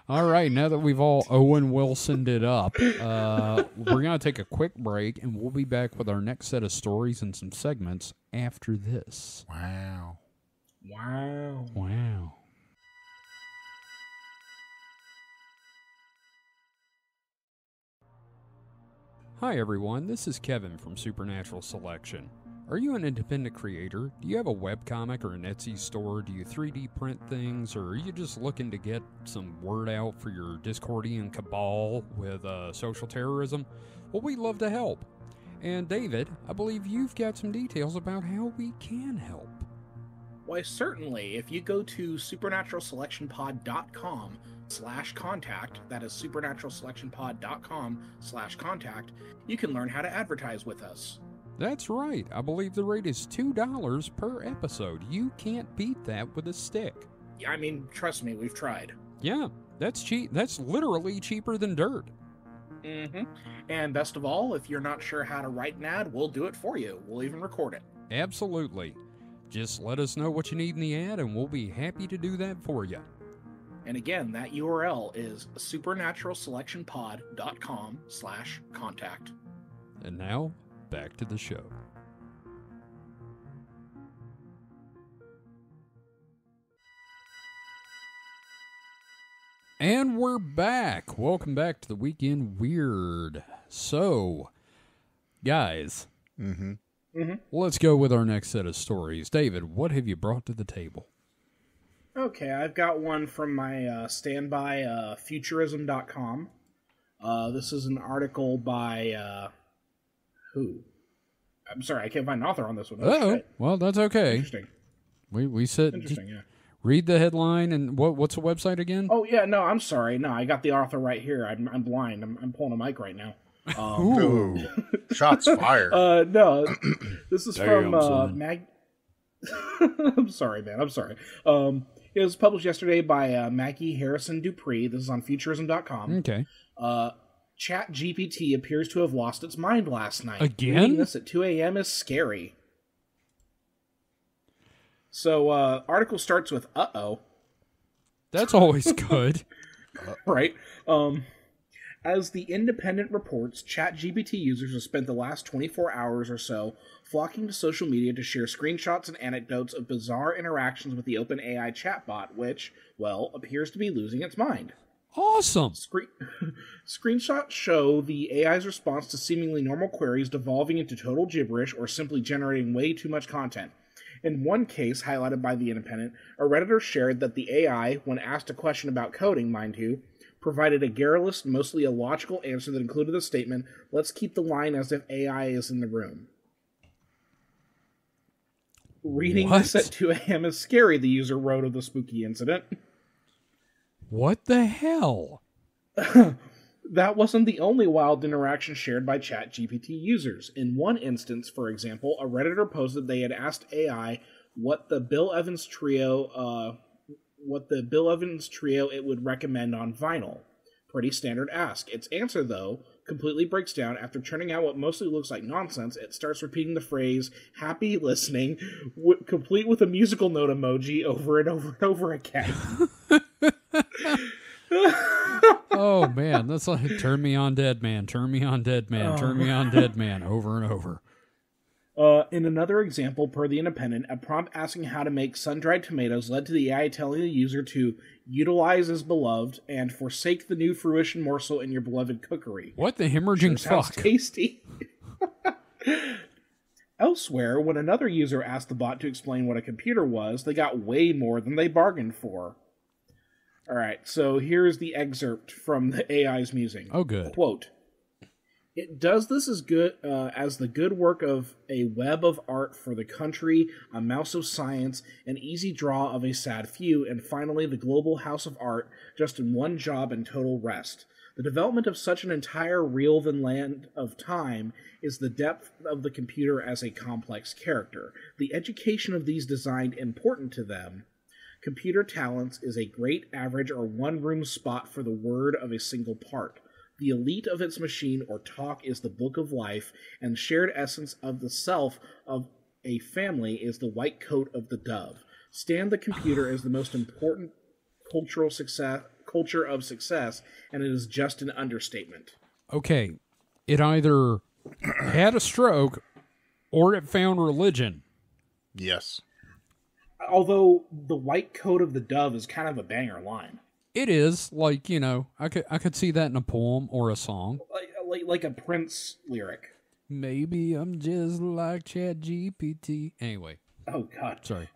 All right, now that we've all Owen Wilsoned it up, we're going to take a quick break, and we'll be back with our next set of stories and some segments after this. Wow. Hi everyone, this is Kevin from Supernatural Selection. Are you an independent creator? Do you have a webcomic or an Etsy store? Do you 3D print things? Or are you just looking to get some word out for your Discordian cabal with social terrorism? Well, we'd love to help. And David, I believe you've got some details about how we can help. Why, certainly. If you go to supernaturalselectionpod.com/contact, that is supernaturalselectionpod.com/contact, you can learn how to advertise with us. That's right. I believe the rate is $2 per episode. You can't beat that with a stick. Yeah, I mean, trust me, we've tried. Yeah, that's cheap. That's literally cheaper than dirt. Mm-hmm. And best of all, if you're not sure how to write an ad, we'll do it for you. We'll even record it. Absolutely. Just let us know what you need in the ad, and we'll be happy to do that for you. And again, that URL is supernaturalselectionpod.com/contact. And now, back to the show. And we're back. Welcome back to the Weekend Weird. So, guys, let's go with our next set of stories. David, what have you brought to the table? Okay, I've got one from my standby, futurism.com. This is an article by, who? I'm sorry, I can't find an author on this one. Oh, well, that's okay. Interesting. We said, Interesting, yeah. Read the headline, and what's the website again? Oh, yeah, no, I'm sorry. No, I got the author right here. I'm blind. I'm pulling a mic right now. Ooh. Shots fired. No, this is Damn, from I'm sorry, man. I'm sorry. It was published yesterday by Maggie Harrison Dupree. This is on futurism.com. Okay. ChatGPT appears to have lost its mind last night. Again? Reading this at 2 a.m. is scary. So, article starts with, uh-oh. That's always good. Right? As The Independent reports, ChatGPT users have spent the last 24 hours or so flocking to social media to share screenshots and anecdotes of bizarre interactions with the OpenAI chatbot, which, well, appears to be losing its mind. Awesome. Screenshots show the AI's response to seemingly normal queries devolving into total gibberish or simply generating way too much content. In one case, highlighted by The Independent, a Redditor shared that the AI, when asked a question about coding, mind you, provided a garrulous, mostly illogical answer that included the statement, "Let's keep the line as if AI is in the room." Reading this at 2 a.m. is scary, the user wrote of the spooky incident. What the hell? That wasn't the only wild interaction shared by ChatGPT users. In one instance, for example, a Redditor posted they had asked AI what the Bill Evans trio it would recommend on vinyl. Pretty standard ask. Its answer, though, completely breaks down. After churning out what mostly looks like nonsense, it starts repeating the phrase, "happy listening," complete with a musical note emoji over and over and over again. Oh, man, that's like, turn me on, dead man, turn me on, dead man, turn me on, dead man, over and over. In another example, per The Independent, a prompt asking how to make sun-dried tomatoes led to the AI telling the user to utilize as beloved and forsake the new fruition morsel in your beloved cookery. What the hemorrhaging Sounds fuck? tasty. Elsewhere, when another user asked the bot to explain what a computer was, they got way more than they bargained for. Alright, so here's the excerpt from the AI's musing. Oh, good. Quote, "It does this as good as the good work of a web of art for the country, a mouse of science, an easy draw of a sad few, and finally the global house of art, just in one job and total rest. The development of such an entire reel than land of time is the depth of the computer as a complex character. The education of these designed important to them. Computer talents is a great average or one-room spot for the word of a single part. The elite of its machine or talk is the book of life, and the shared essence of the self of a family is the white coat of the dove. Stand the computer as the most important culture of success, and it is just an understatement." Okay, it either had a stroke or it found religion. Yes. Although the white coat of the dove is kind of a banger line. It is, like, you know, I could see that in a poem or a song. Like a Prince lyric. Maybe I'm just like ChatGPT. Anyway. Oh, God. Sorry.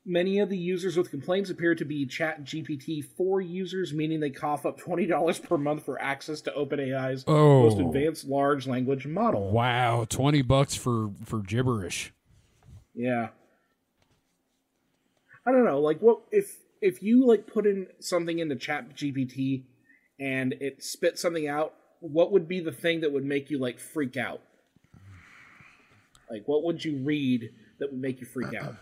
Many of the users with complaints appear to be ChatGPT 4 users, meaning they cough up $20 per month for access to OpenAI's most advanced large language model. Wow, $20 for gibberish. Yeah. I don't know, like, what if you, like, put in something into ChatGPT and it spit something out, what would be the thing that would make you, like, freak out? Like, what would you read that would make you freak out?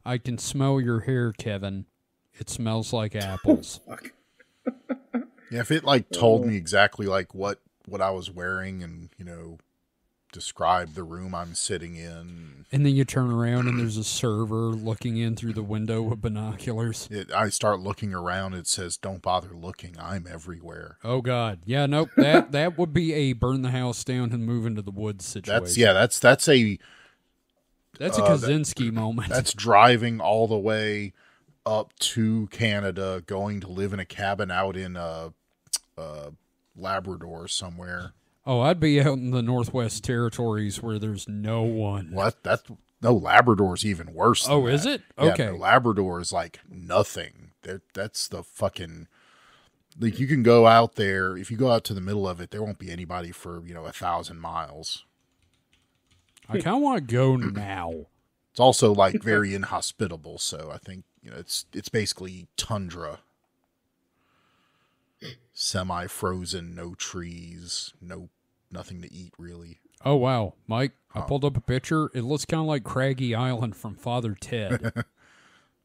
I can smell your hair, Kevin. It smells like apples. Fuck. Yeah, if it like told me exactly like what I was wearing and, you know, describe the room I'm sitting in. And then you turn around and there's a server looking in through the window with binoculars. I start looking around. It says, "Don't bother looking. I'm everywhere." Oh God, yeah, nope. That would be a burn the house down and move into the woods situation. That's a Kaczynski moment. That's driving all the way up to Canada, going to live in a cabin out in Labrador somewhere. Oh, I'd be out in the Northwest Territories where there's no one. What? Labrador's even worse than is that. it? Okay. Yeah, no, Labrador is like nothing. That's the fucking... Like, you can go out there, if you go out to the middle of it, there won't be anybody for, 1,000 miles. I kind of want to go now. It's also, like, very inhospitable, so I think, it's basically tundra. Semi-frozen, no trees, nothing to eat, really. Oh, wow. Mike, I pulled up a picture. It looks kind of like Craggy Island from Father Ted.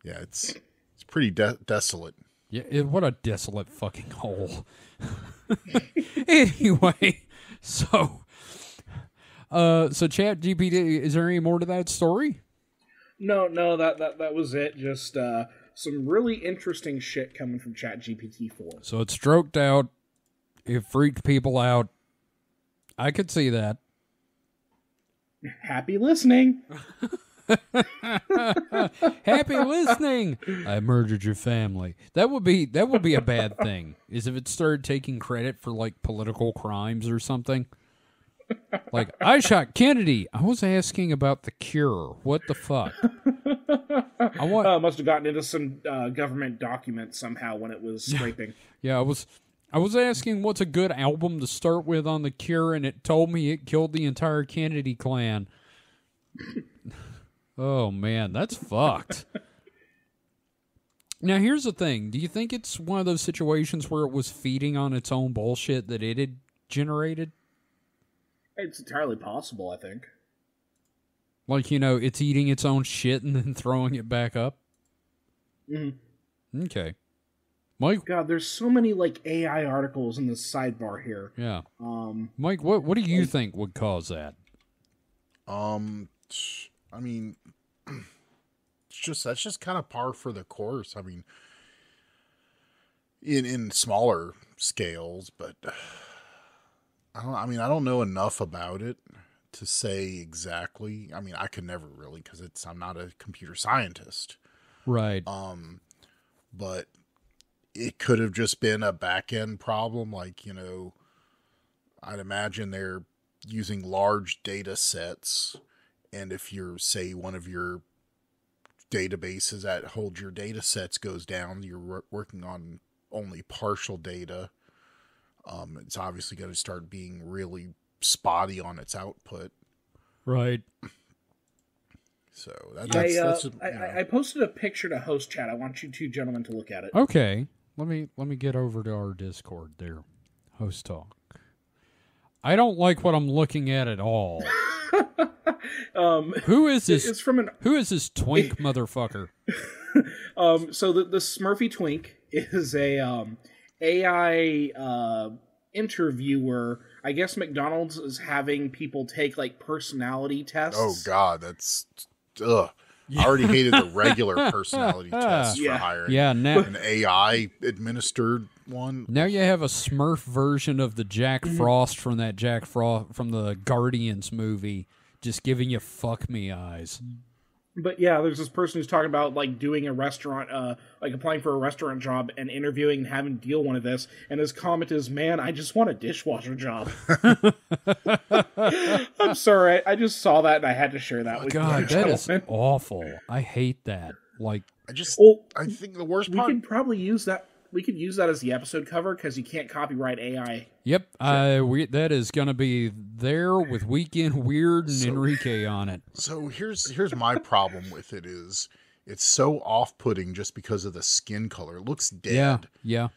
Yeah, it's pretty desolate. Yeah, what a desolate fucking hole. Anyway, so ChatGPT, is there any more to that story? No, that was it. Just some really interesting shit coming from ChatGPT 4. So it stroked out. It freaked people out. I could see that. Happy listening. Happy listening. I murdered your family. That would be a bad thing. Is if it started taking credit for like political crimes or something. Like, I shot Kennedy. I was asking about the cure. What the fuck? Must have gotten into some government document somehow when it was scraping. Yeah, I was asking what's a good album to start with on the cure, and it told me it killed the entire Kennedy clan. Oh man, that's fucked. Now here's the thing. Do you think it's one of those situations where it was feeding on its own bullshit that it had generated? It's entirely possible, I think. Like, it's eating its own shit and then throwing it back up? Mm-hmm. Okay. Mike? God, there's so many, like, AI articles in the sidebar here. Yeah. Mike, what do you think would cause that? I mean, that's just kind of par for the course. I mean, in smaller scales, but I don't know enough about it to say exactly. I mean, I could never really, because I'm not a computer scientist. Right. But it could have just been a back end problem. Like, I'd imagine they're using large data sets. And if you're, say, one of your databases that holds your data sets goes down, you're working on only partial data. It's obviously going to start being really spotty on its output. Right. So I posted a picture to host chat. I want you two gentlemen to look at it. Okay. Let me get over to our Discord there. Host talk. I don't like what I'm looking at all. Who is this? It's from who is this twink motherfucker? So the Smurfy Twink is a AI interviewer. I guess McDonald's is having people take like personality tests. Oh God, that's ugh. I already hated the regular personality tests for hiring. Yeah, an AI administered one. Now you have a Smurf version of the Jack Frost from from the Guardians movie, just giving you fuck me eyes. But yeah, there's this person who's talking about like doing a restaurant, like applying for a restaurant job and interviewing and having to deal one of this. And his comment is, "Man, I just want a dishwasher job." I'm sorry, I just saw that and I had to share that with you. God, that is gentlemen. awful. I hate that. Like, I think the worst We part. could probably use that. We could use that as the episode cover because you can't copyright AI. yep, that is going to be there with Weekend Weird and Enrique on it. So here's my problem with it is it's so off-putting just because of the skin color. It looks dead. Yeah.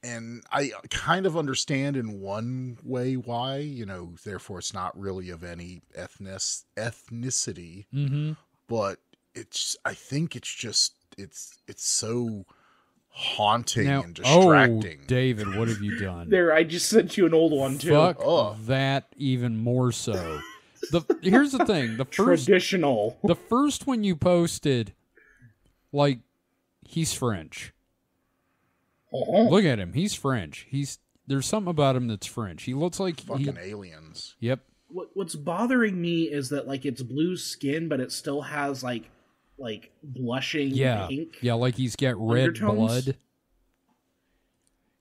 And I kind of understand in one way why, therefore it's not really of any ethnicity. Mm-hmm. But I think it's so haunting and distracting. Oh, David, what have you done? There, I just sent you an old one too. Fuck that even more so. Here's the thing. Traditional. The first one you posted, like, he's French. Look at him. He's French. There's something about him that's French. He looks like fucking aliens. Yep. What's bothering me is that like it's blue skin, but it still has like blushing pink. Yeah, like he's got red undertones? blood.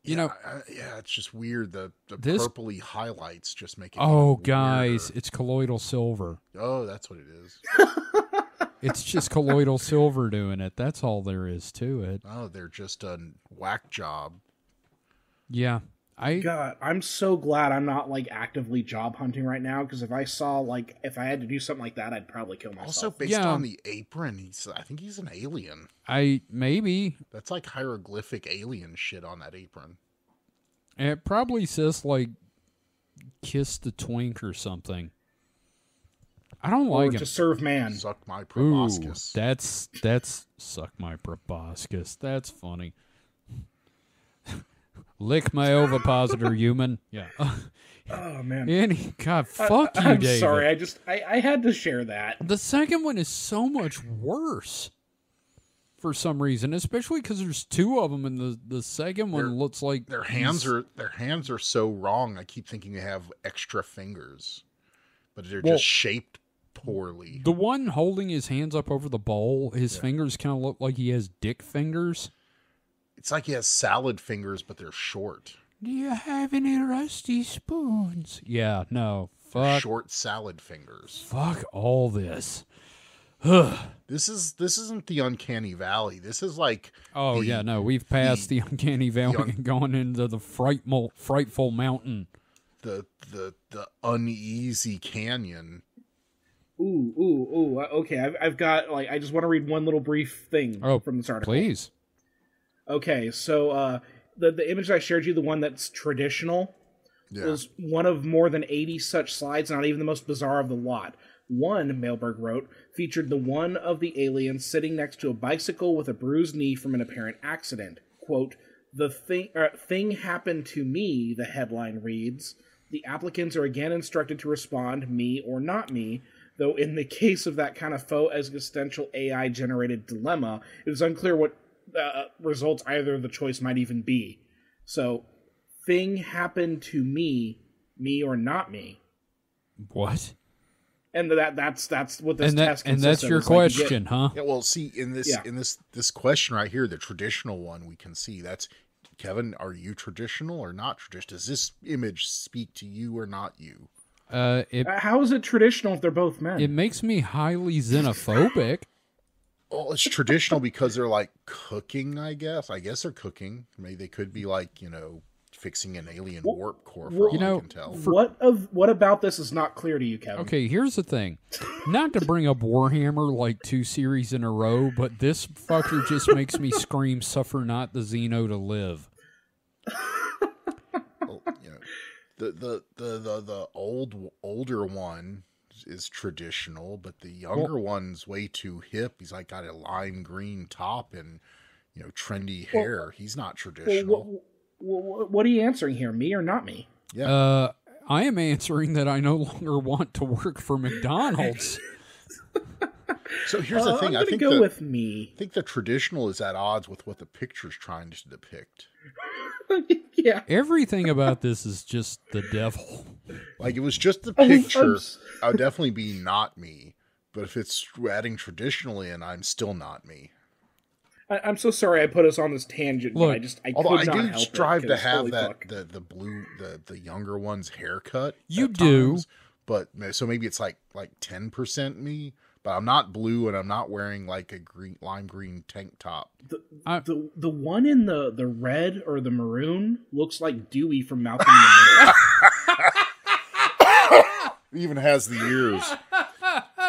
It's just weird. The purpley highlights just make it. Oh, even guys, weirder. it's colloidal silver. Oh, that's what it is. It's just colloidal silver doing it. That's all there is to it. Oh, they're just a whack job. Yeah. God, I'm so glad I'm not like actively job hunting right now because if I had to do something like that, I'd probably kill myself. Also, based on the apron, I think he's an alien. Maybe. That's like hieroglyphic alien shit on that apron. It probably says like kiss the twink or something. I don't like him. To serve man. Suck my Ooh, proboscis. that's suck my proboscis. That's funny. Lick my ovipositor, human. Yeah. Oh man. God, fuck you, I'm David. sorry. I had to share that. The second one is so much worse for some reason, especially because there's two of them, and the second one looks like their hands are so wrong. I keep thinking they have extra fingers, but they're just shaped poorly. The one holding his hands up over the bowl, his fingers kind of look like he has dick fingers. It's like he has salad fingers, but they're short. Do you have any rusty spoons? Yeah, no. Fuck. Short salad fingers. Fuck all this. This isn't the uncanny valley. This is like we've passed the uncanny valley and gone into the frightful mountain. The uneasy canyon. Ooh. Okay, I've got I just want to read one little brief thing from this article. Please. Okay, so the image I shared you, the one that's traditional, was one of more than 80 such slides, not even the most bizarre of the lot. One, Mailberg wrote, featured the one of the aliens sitting next to a bicycle with a bruised knee from an apparent accident. Quote, "The thing happened to me," the headline reads. The applicants are again instructed to respond, me or not me, though in the case of that kind of faux existential AI-generated dilemma, it is unclear what results either of the choice might even be. So, thing happened to me or not me. What? And that's what this test consists and that's of. your It's question, huh? Yeah, well, see, in this question right here, the traditional one we can see, that's Kevin, are you traditional or not traditional? Does this image speak to you or not you? How is it traditional if they're both men? It makes me highly xenophobic. Well, it's traditional because they're like cooking, I guess. I guess they're cooking. Maybe they could be like, fixing an alien warp core for all I can tell. What about this is not clear to you, Kevin? Okay, here's the thing. Not to bring up Warhammer like 2 series in a row, but this fucker just makes me scream, "Suffer not the Xeno to live." Well, the older one is traditional, but the younger one's way too hip. He's like got a lime green top and trendy hair. He's not traditional. What are you answering here, me or not me? Yeah. I am answering that I no longer want to work for McDonald's. So here's the thing. I'm gonna go with me. I think the traditional is at odds with what the picture's trying to depict. Yeah. Everything about this is just the devil. Like, it was just the picture. I would definitely be not me. But if it's adding traditionally and I'm still not me. I'm so sorry I put us on this tangent, Look, but I Although could I not do help strive it, to 'cause have holy that fuck. the younger one's haircut. You at do. times, but so maybe it's like 10% me. But I'm not blue, and I'm not wearing like a lime green tank top. The one in the red or the maroon looks like Dewey from Malcolm in the Middle. It even has the ears.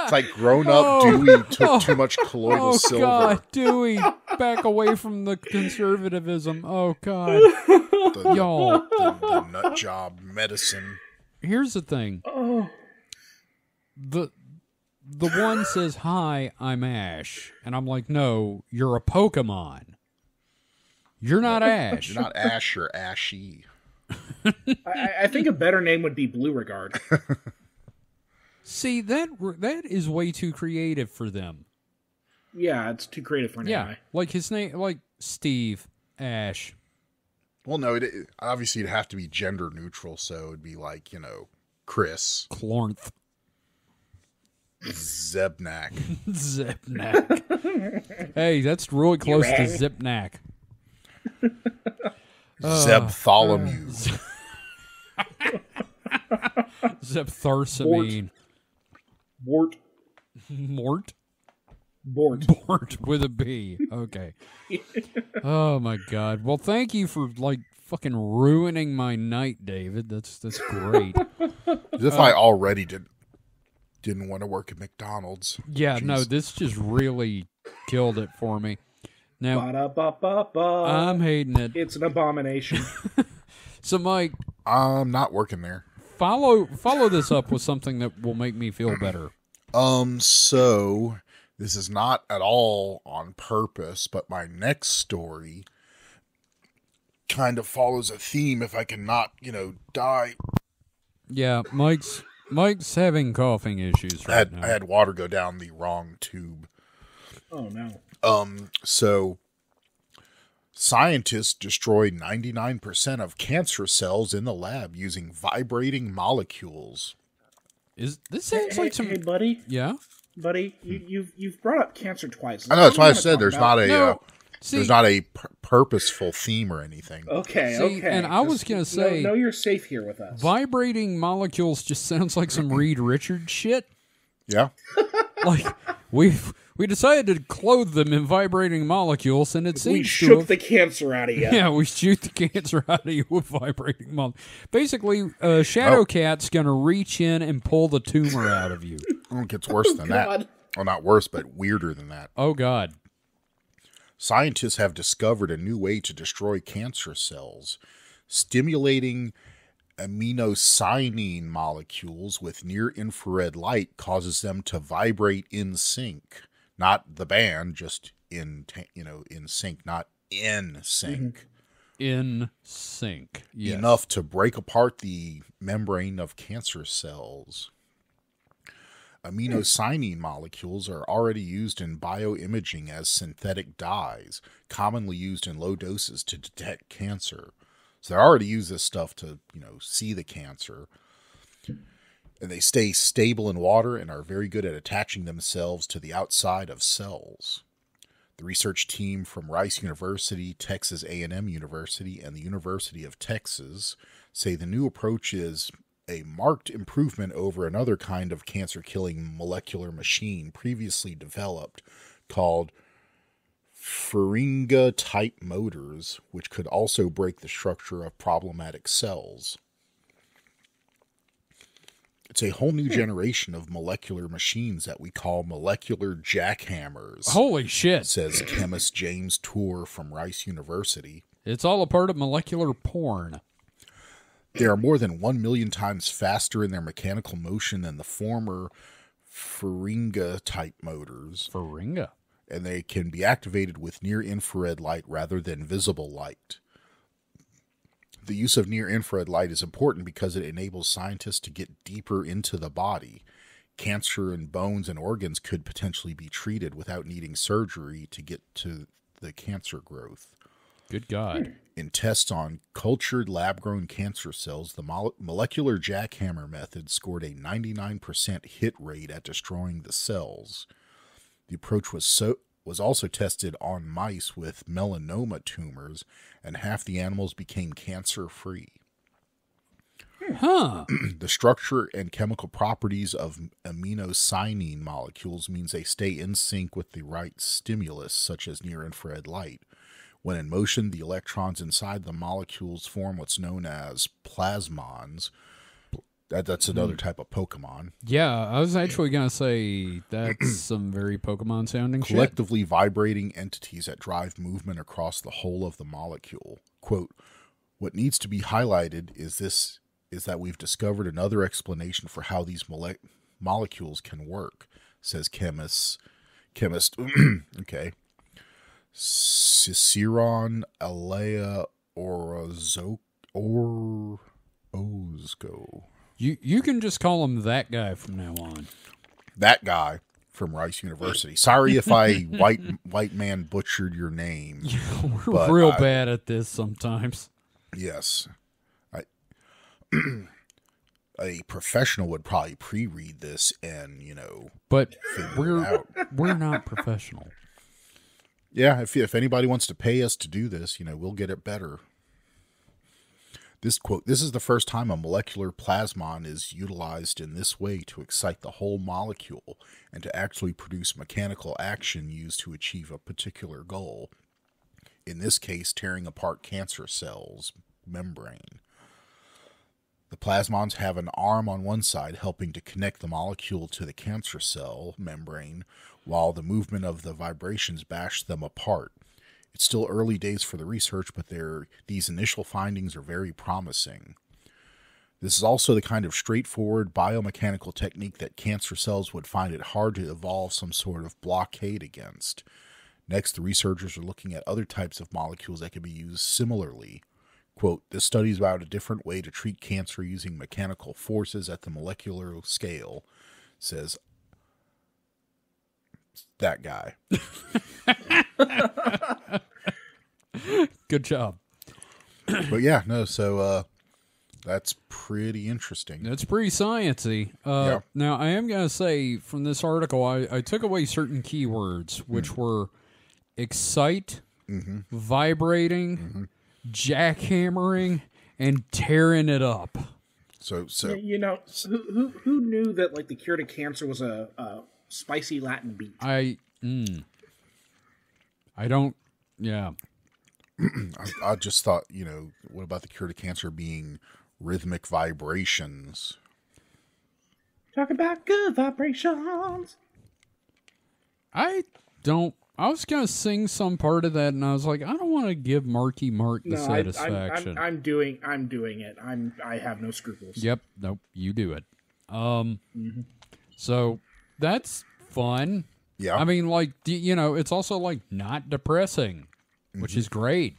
It's like grown up Dewey took too much colloidal silver. God, Dewey, back away from the conservatism. Oh, God. Y'all. The nut job medicine. Here's the thing. The one says, "Hi, I'm Ash." And I'm like, "No, you're a Pokemon. You're not Ash." You're not Ash, you're Ashy. I think a better name would be Blue Regard. See, that is way too creative for them. Yeah, it's too creative for an AI. Like his name, like Steve, Ash. Well, no, obviously it'd have to be gender neutral, so it'd be like, Chris. Clornth. Zebnak. Zipnak. Hey, that's really close to Zipnak. Zebtholomew. Zeptharsamine. Bort. Mort? Bort. Bort with a B. Okay. Oh, my God. Well, thank you for, fucking ruining my night, David. That's great. As if I already didn't want to work at McDonald's. Yeah, Jeez. no, this just really killed it for me. Now, Ba-da-ba-ba-ba. I'm hating it. It's an abomination. So, Mike, I'm not working there. follow this up with something that will make me feel better. So this is not at all on purpose, but my next story kind of follows a theme. If I can not, die. Yeah, Mike's having coughing issues right now. I had water go down the wrong tube. Oh, no. So scientists destroy 99% of cancer cells in the lab using vibrating molecules. This sounds like some... Hey, buddy. Yeah? Buddy, you've brought up cancer twice. I know, that's why I said there's not a See, there's not a purposeful theme or anything. Okay, See, okay. and I was gonna say, no, you're safe here with us. vibrating molecules just sounds like some Reed Richards shit. Yeah. Like we decided to clothe them in vibrating molecules, and it seems We to shook have, the cancer out of you. yeah, we shoot the cancer out of you with vibrating molecules. Basically, Shadowcat's gonna reach in and pull the tumor out of you. It gets worse than God. that. Well, not worse, but weirder than that. Oh God. Scientists have discovered a new way to destroy cancer cells, stimulating aminocyanine molecules with near-infrared light causes them to vibrate in sync. Not the band, just in sync, not in sync. In sync. Yes. Enough to break apart the membrane of cancer cells. Aminocyanine molecules are already used in bioimaging as synthetic dyes, commonly used in low doses to detect cancer. So they already use this stuff to, see the cancer. And they stay stable in water and are very good at attaching themselves to the outside of cells. The research team from Rice University, Texas A&M University, and the University of Texas say the new approach is a marked improvement over another kind of cancer-killing molecular machine previously developed called Feringa-type motors, which could also break the structure of problematic cells. It's a whole new generation of molecular machines that we call molecular jackhammers. Holy shit. Says chemist James Tour from Rice University. It's all a part of molecular porn. They are more than 1 million times faster in their mechanical motion than the former Feringa-type motors. Feringa. And they can be activated with near-infrared light rather than visible light. The use of near-infrared light is important because it enables scientists to get deeper into the body. Cancer in bones and organs could potentially be treated without needing surgery to get to the cancer growth. Good God. In tests on cultured lab-grown cancer cells, the molecular jackhammer method scored a 99% hit rate at destroying the cells. The approach was also tested on mice with melanoma tumors, and half the animals became cancer-free. Huh. The structure and chemical properties of aminocyanine molecules means they stay in sync with the right stimulus, such as near-infrared light. When in motion, the electrons inside the molecules form what's known as plasmons. That's another type of Pokemon. Yeah, I was actually going to say that's some very Pokemon-sounding shit. Collectively vibrating entities that drive movement across the whole of the molecule. Quote, what needs to be highlighted is that we've discovered another explanation for how these molecules can work, says chemist, okay, Ciceron Alea Orozco. You can just call him that guy from now on. That guy from Rice University. Sorry if I white man butchered your name. We're real bad at this sometimes. Yes. A professional would probably pre-read this and, but figure it out. We're not professional. Yeah, if anybody wants to pay us to do this, we'll get it better. This quote, this is the first time a molecular plasmon is utilized in this way to excite the whole molecule and to actually produce mechanical action used to achieve a particular goal. In this case, tearing apart cancer cells' membrane. The plasmons have an arm on one side helping to connect the molecule to the cancer cell membrane, while the movement of the vibrations bash them apart. It's still early days for the research, but these initial findings are very promising. This is also the kind of straightforward biomechanical technique that cancer cells would find it hard to evolve some sort of blockade against. Next, the researchers are looking at other types of molecules that can be used similarly. Quote, this study is about a different way to treat cancer using mechanical forces at the molecular scale, says that guy. Good job. But yeah, no, so that's pretty interesting. That's pretty sciencey. Yeah. Now, I am going to say from this article, I took away certain keywords, which were excite, vibrating, jackhammering, and tearing it up. So who knew that like the cure to cancer was a spicy Latin beat? I don't. Yeah. I just thought, what about the cure to cancer being rhythmic vibrations? Talk about good vibrations. I was going to sing some part of that, and I was like, I don't want to give Marky Mark the satisfaction. I'm doing it. I have no scruples. Yep. Nope. You do it. So that's fun. Yeah. I mean, like, it's also like not depressing, which is great.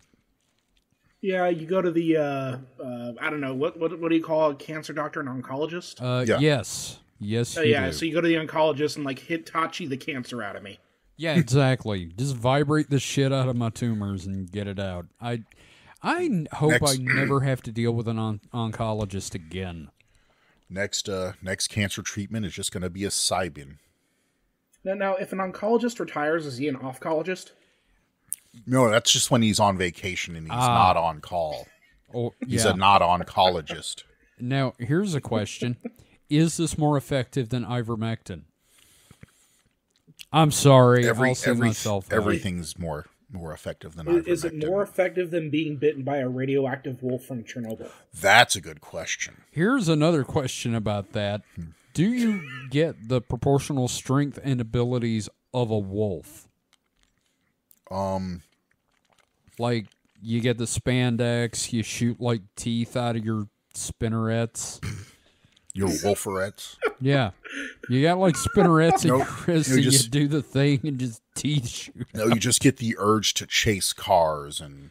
Yeah, you go to the I don't know what do you call a cancer doctor, an oncologist? Yeah. Yes, you do. So you go to the oncologist and like Hitachi the cancer out of me. Yeah, exactly. Just vibrate the shit out of my tumors and get it out. I hope I never have to deal with an oncologist again. Next cancer treatment is just going to be a Cybin. Now, if an oncologist retires, is he an off-cologist? No, that's just when he's on vacation and he's not on call. Oh, he's a not oncologist. Now, here's a question. Is this more effective than ivermectin? I'm sorry. I'll see myself. Everything's more effective than ivermectin. Is it more effective than being bitten by a radioactive wolf from Chernobyl? That's a good question. Here's another question about that. Do you get the proportional strength and abilities of a wolf? Like, you get the spandex, you shoot, like, teeth out of your spinnerets. Your wolferettes? Yeah. You got, like, spinnerets and Chris, and you do the thing and just teeth shoot. No, you just get the urge to chase cars and,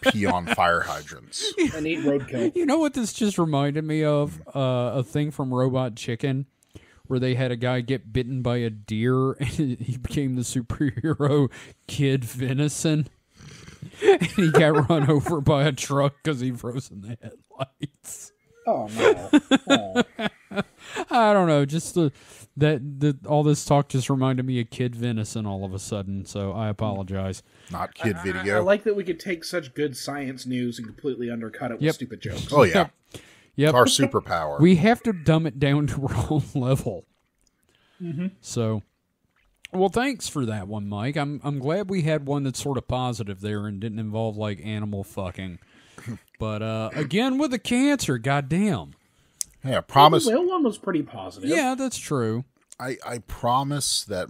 pee on fire hydrants. And eat roadkill. You know what this just reminded me of? A thing from Robot Chicken, where they had a guy get bitten by a deer and he became the superhero Kid Venison. and he got run over by a truck because he froze in the headlights. Oh no! Oh. I don't know. Just all this talk just reminded me of Kid Venison all of a sudden. So I apologize. Not kid video. I like that we could take such good science news and completely undercut it with stupid jokes. Oh yeah, Yep. It's our superpower. We have to dumb it down to our own level. Mm-hmm. So, well, thanks for that one, Mike. I'm glad we had one that's sort of positive there and didn't involve like animal fucking. But again, with the cancer, goddamn. Yeah, promise. The whale one was pretty positive. Yeah, that's true. I promise that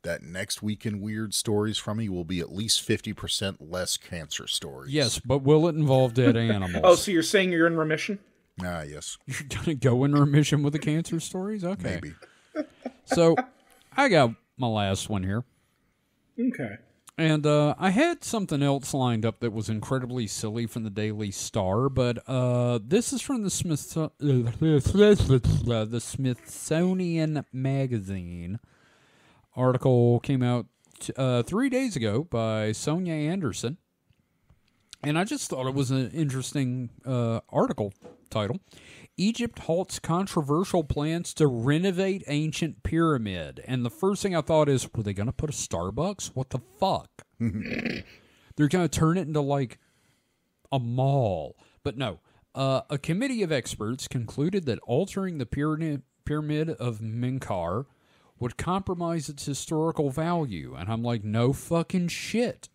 that next week in weird stories from me will be at least 50% less cancer stories. Yes, but will it involve dead animals? Oh, so you're saying you're in remission? Yes. You're gonna go in remission with the cancer stories? Okay. Maybe. So, I got my last one here. Okay. And I had something else lined up that was incredibly silly from the Daily Star, but this is from the Smithsonian Magazine. Article came out 3 days ago by Sonia Anderson, and I just thought it was an interesting article title. Egypt halts controversial plans to renovate ancient pyramid. And the first thing I thought is, were they going to put a Starbucks? What the fuck? They're going to turn it into, like, a mall. But no. A committee of experts concluded that altering the pyramid of Menkaure would compromise its historical value. And I'm like, no fucking shit.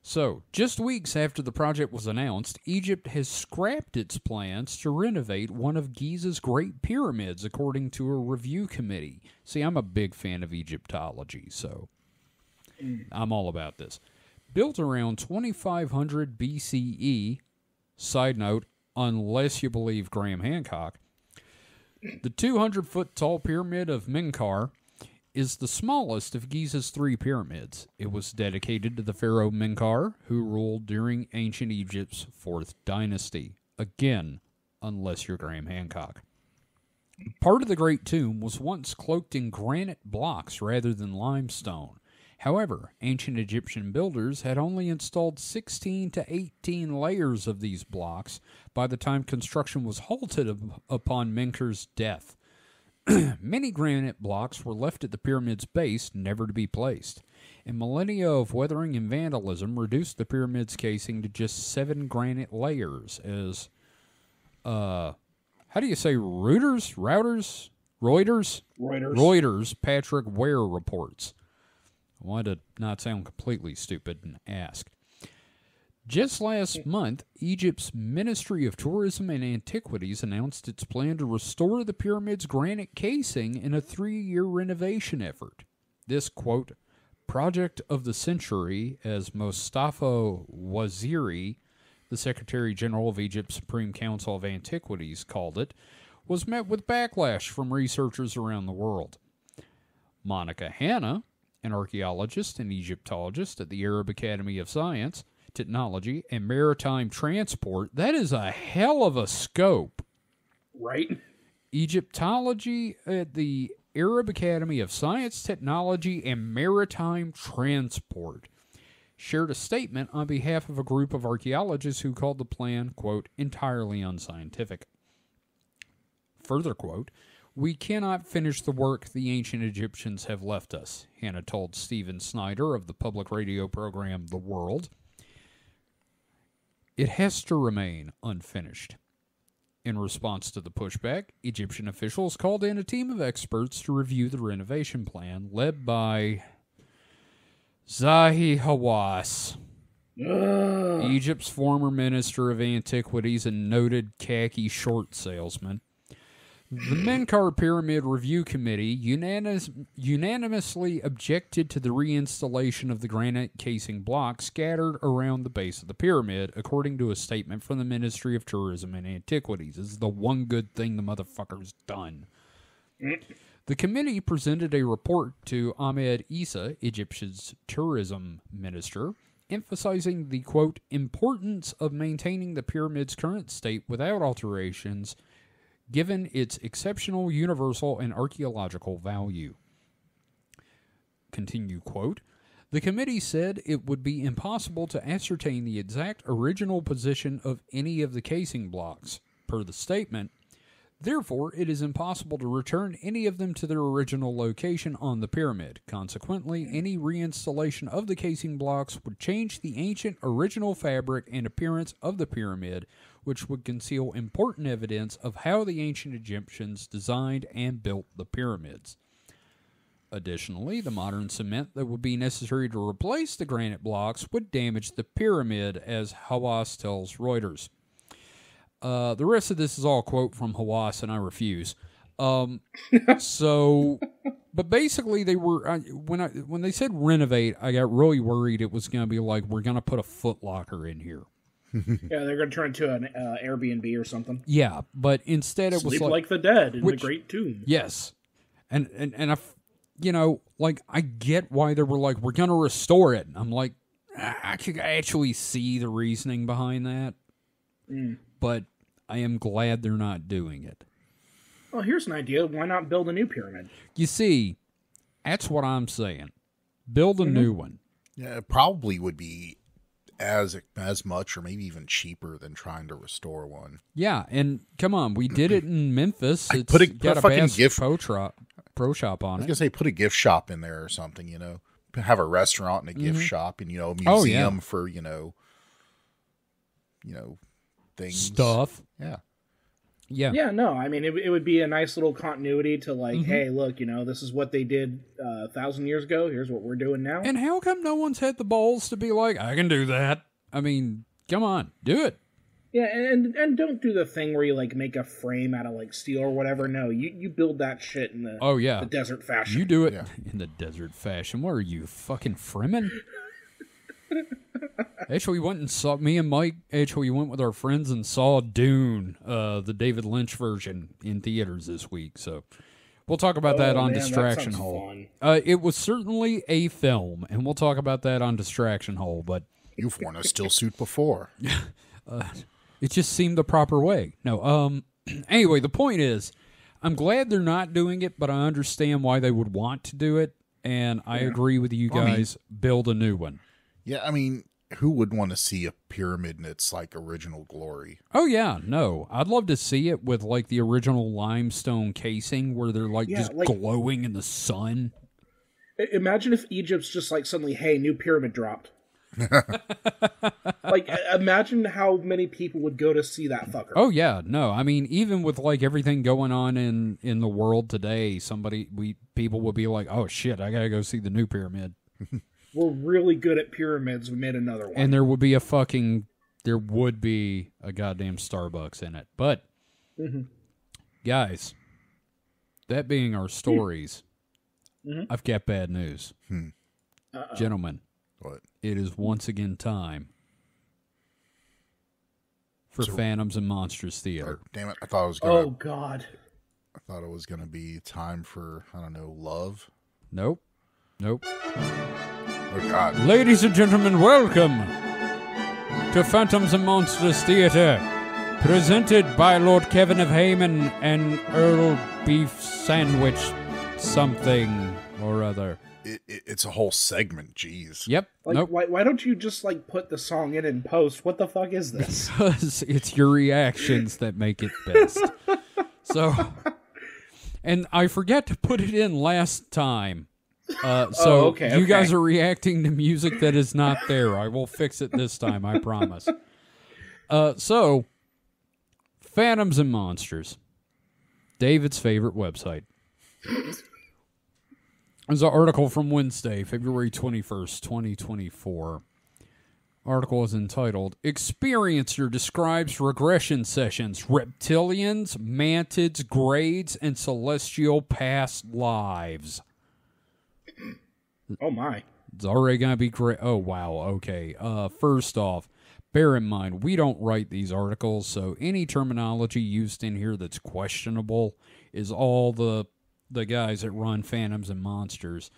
So, just weeks after the project was announced, Egypt has scrapped its plans to renovate one of Giza's Great Pyramids, according to a review committee. See, I'm a big fan of Egyptology, so I'm all about this. Built around 2500 BCE, side note, unless you believe Graham Hancock, the 200-foot tall pyramid of Menkaure is the smallest of Giza's three pyramids. It was dedicated to the pharaoh Menkaure, who ruled during ancient Egypt's 4th dynasty. Again, unless you're Graham Hancock. Part of the Great Tomb was once cloaked in granite blocks rather than limestone. However, ancient Egyptian builders had only installed 16 to 18 layers of these blocks by the time construction was halted upon Menkaure's death. Many granite blocks were left at the pyramid's base, never to be placed, and millennia of weathering and vandalism reduced the pyramid's casing to just 7 granite layers as, how do you say Reuters, Patrick Ware reports. I wanted to not sound completely stupid and ask. Just last month, Egypt's Ministry of Tourism and Antiquities announced its plan to restore the pyramid's granite casing in a 3-year renovation effort. This, quote, project of the century, as Mustafa Waziri, the Secretary General of Egypt's Supreme Council of Antiquities, called it, was met with backlash from researchers around the world. Monica Hanna, an archaeologist and Egyptologist at the Arab Academy of Science, Technology, and Maritime Transport. That is a hell of a scope. Right? Egyptology at the Arab Academy of Science, Technology, and Maritime Transport shared a statement on behalf of a group of archaeologists who called the plan, quote, entirely unscientific. Further quote, we cannot finish the work the ancient Egyptians have left us, Hannah told Stephen Snyder of the public radio program The World. It has to remain unfinished. In response to the pushback, Egyptian officials called in a team of experts to review the renovation plan, led by Zahi Hawass, Egypt's former Minister of Antiquities and noted khaki short salesman. The Menkaure Pyramid Review Committee unanimously objected to the reinstallation of the granite casing block scattered around the base of the pyramid, according to a statement from the Ministry of Tourism and Antiquities. This is the one good thing the motherfucker's done. The committee presented a report to Ahmed Issa, Egypt's tourism minister, emphasizing the, quote, importance of maintaining the pyramid's current state without alterations, given its exceptional universal and archaeological value. Continue, quote, The committee said it would be impossible to ascertain the exact original position of any of the casing blocks. Per the statement, therefore, it is impossible to return any of them to their original location on the pyramid. Consequently, any reinstallation of the casing blocks would change the ancient original fabric and appearance of the pyramid, which would conceal important evidence of how the ancient Egyptians designed and built the pyramids. Additionally, the modern cement that would be necessary to replace the granite blocks would damage the pyramid, as Hawass tells Reuters. The rest of this is all a quote from Hawass, and I refuse. But basically, they were when they said renovate, I got really worried it was going to be like, we're going to put a Foot Locker in here. Yeah, they're going to turn it into an Airbnb or something. Yeah, but instead it was like the dead in the Great Tomb. Yes, and I get why they were like, we're going to restore it. I'm like, I could actually see the reasoning behind that. But I am glad they're not doing it. Well, here's an idea. Why not build a new pyramid? You see, that's what I'm saying. Build a new one. Yeah, it probably would be as much or maybe even cheaper than trying to restore one. Yeah, and come on, we did it in Memphis. It's put a fucking Bass gift pro shop on it. I was going to say, put a gift shop in there or something, Have a restaurant and a gift shop and, a museum for, things. Stuff. Yeah. Yeah. Yeah, no, I mean, it would be a nice little continuity to hey, look, this is what they did 1,000 years ago. Here's what we're doing now. And how come no one's had the balls to be like, I can do that? I mean, come on, do it. Yeah, and don't do the thing where you, make a frame out of, steel or whatever. No, you build that shit in the desert fashion. You do it in the desert fashion. What are you, fucking Fremen? Actually, we went and saw, me and Mike actually went with our friends and saw Dune, the David Lynch version, in theaters this week. So we'll talk about that on Distraction Hole. It was certainly a film, and we'll talk about that on Distraction Hole. But you've worn a still suit before. It just seemed the proper way. No, anyway, the point is, I'm glad they're not doing it, but I understand why they would want to do it, and I agree with you guys. Build a new one. Yeah, I mean, who would want to see a pyramid in its original glory? Oh yeah, no, I'd love to see it with the original limestone casing where they're just glowing in the sun. Imagine if Egypt's just suddenly, hey, new pyramid dropped. Imagine how many people would go to see that fucker. Oh yeah, no, I mean, even with everything going on in the world today, people would be like, oh shit, I gotta go see the new pyramid. We're really good at pyramids. We made another one. And there would be a goddamn Starbucks in it. But, guys, that being our stories, I've got bad news. Gentlemen, what? It is once again time for Phantoms and Monsters Theater. Damn it, I thought it was going to... Oh, God. I thought it was going to be time for, I don't know, love? Nope. Oh, God. Ladies and gentlemen, welcome to Phantoms and Monsters Theater, presented by Lord Kevin of Hayman and Earl Beef Sandwich something or other. It's a whole segment, jeez. Yep. Nope. Why don't you just put the song in post? What the fuck is this? Because it's your reactions that make it best. So, and I forgot to put it in last time. You guys are reacting to music that is not there. I will fix it this time, I promise. So, Phantoms and Monsters. David's favorite website. There's an article from Wednesday, February 21st, 2024. Article is entitled, Experiencer describes regression sessions, reptilians, mantids, grades, and celestial past lives. Oh, my. It's already going to be great. Oh, wow. Okay. First off, bear in mind, we don't write these articles, so any terminology used in here that's questionable is all the guys that run Phantoms and Monsters.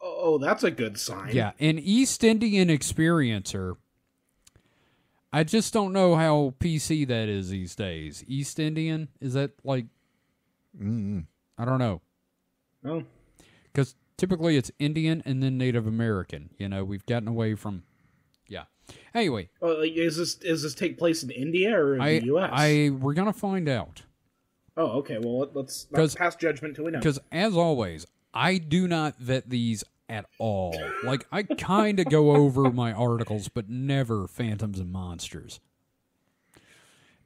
Oh, that's a good sign. Yeah. An East Indian experiencer. I just don't know how PC that is these days. East Indian? Is that I don't know. Oh. Because Typically, it's Indian and then Native American. You know, we've gotten away from... Yeah. Anyway. Is this take place in India or in the U.S.? We're going to find out. Oh, okay. Well, let's not pass judgment till we know. Because, as always, I do not vet these at all. Like, I kind of go over my articles, but never Phantoms and Monsters.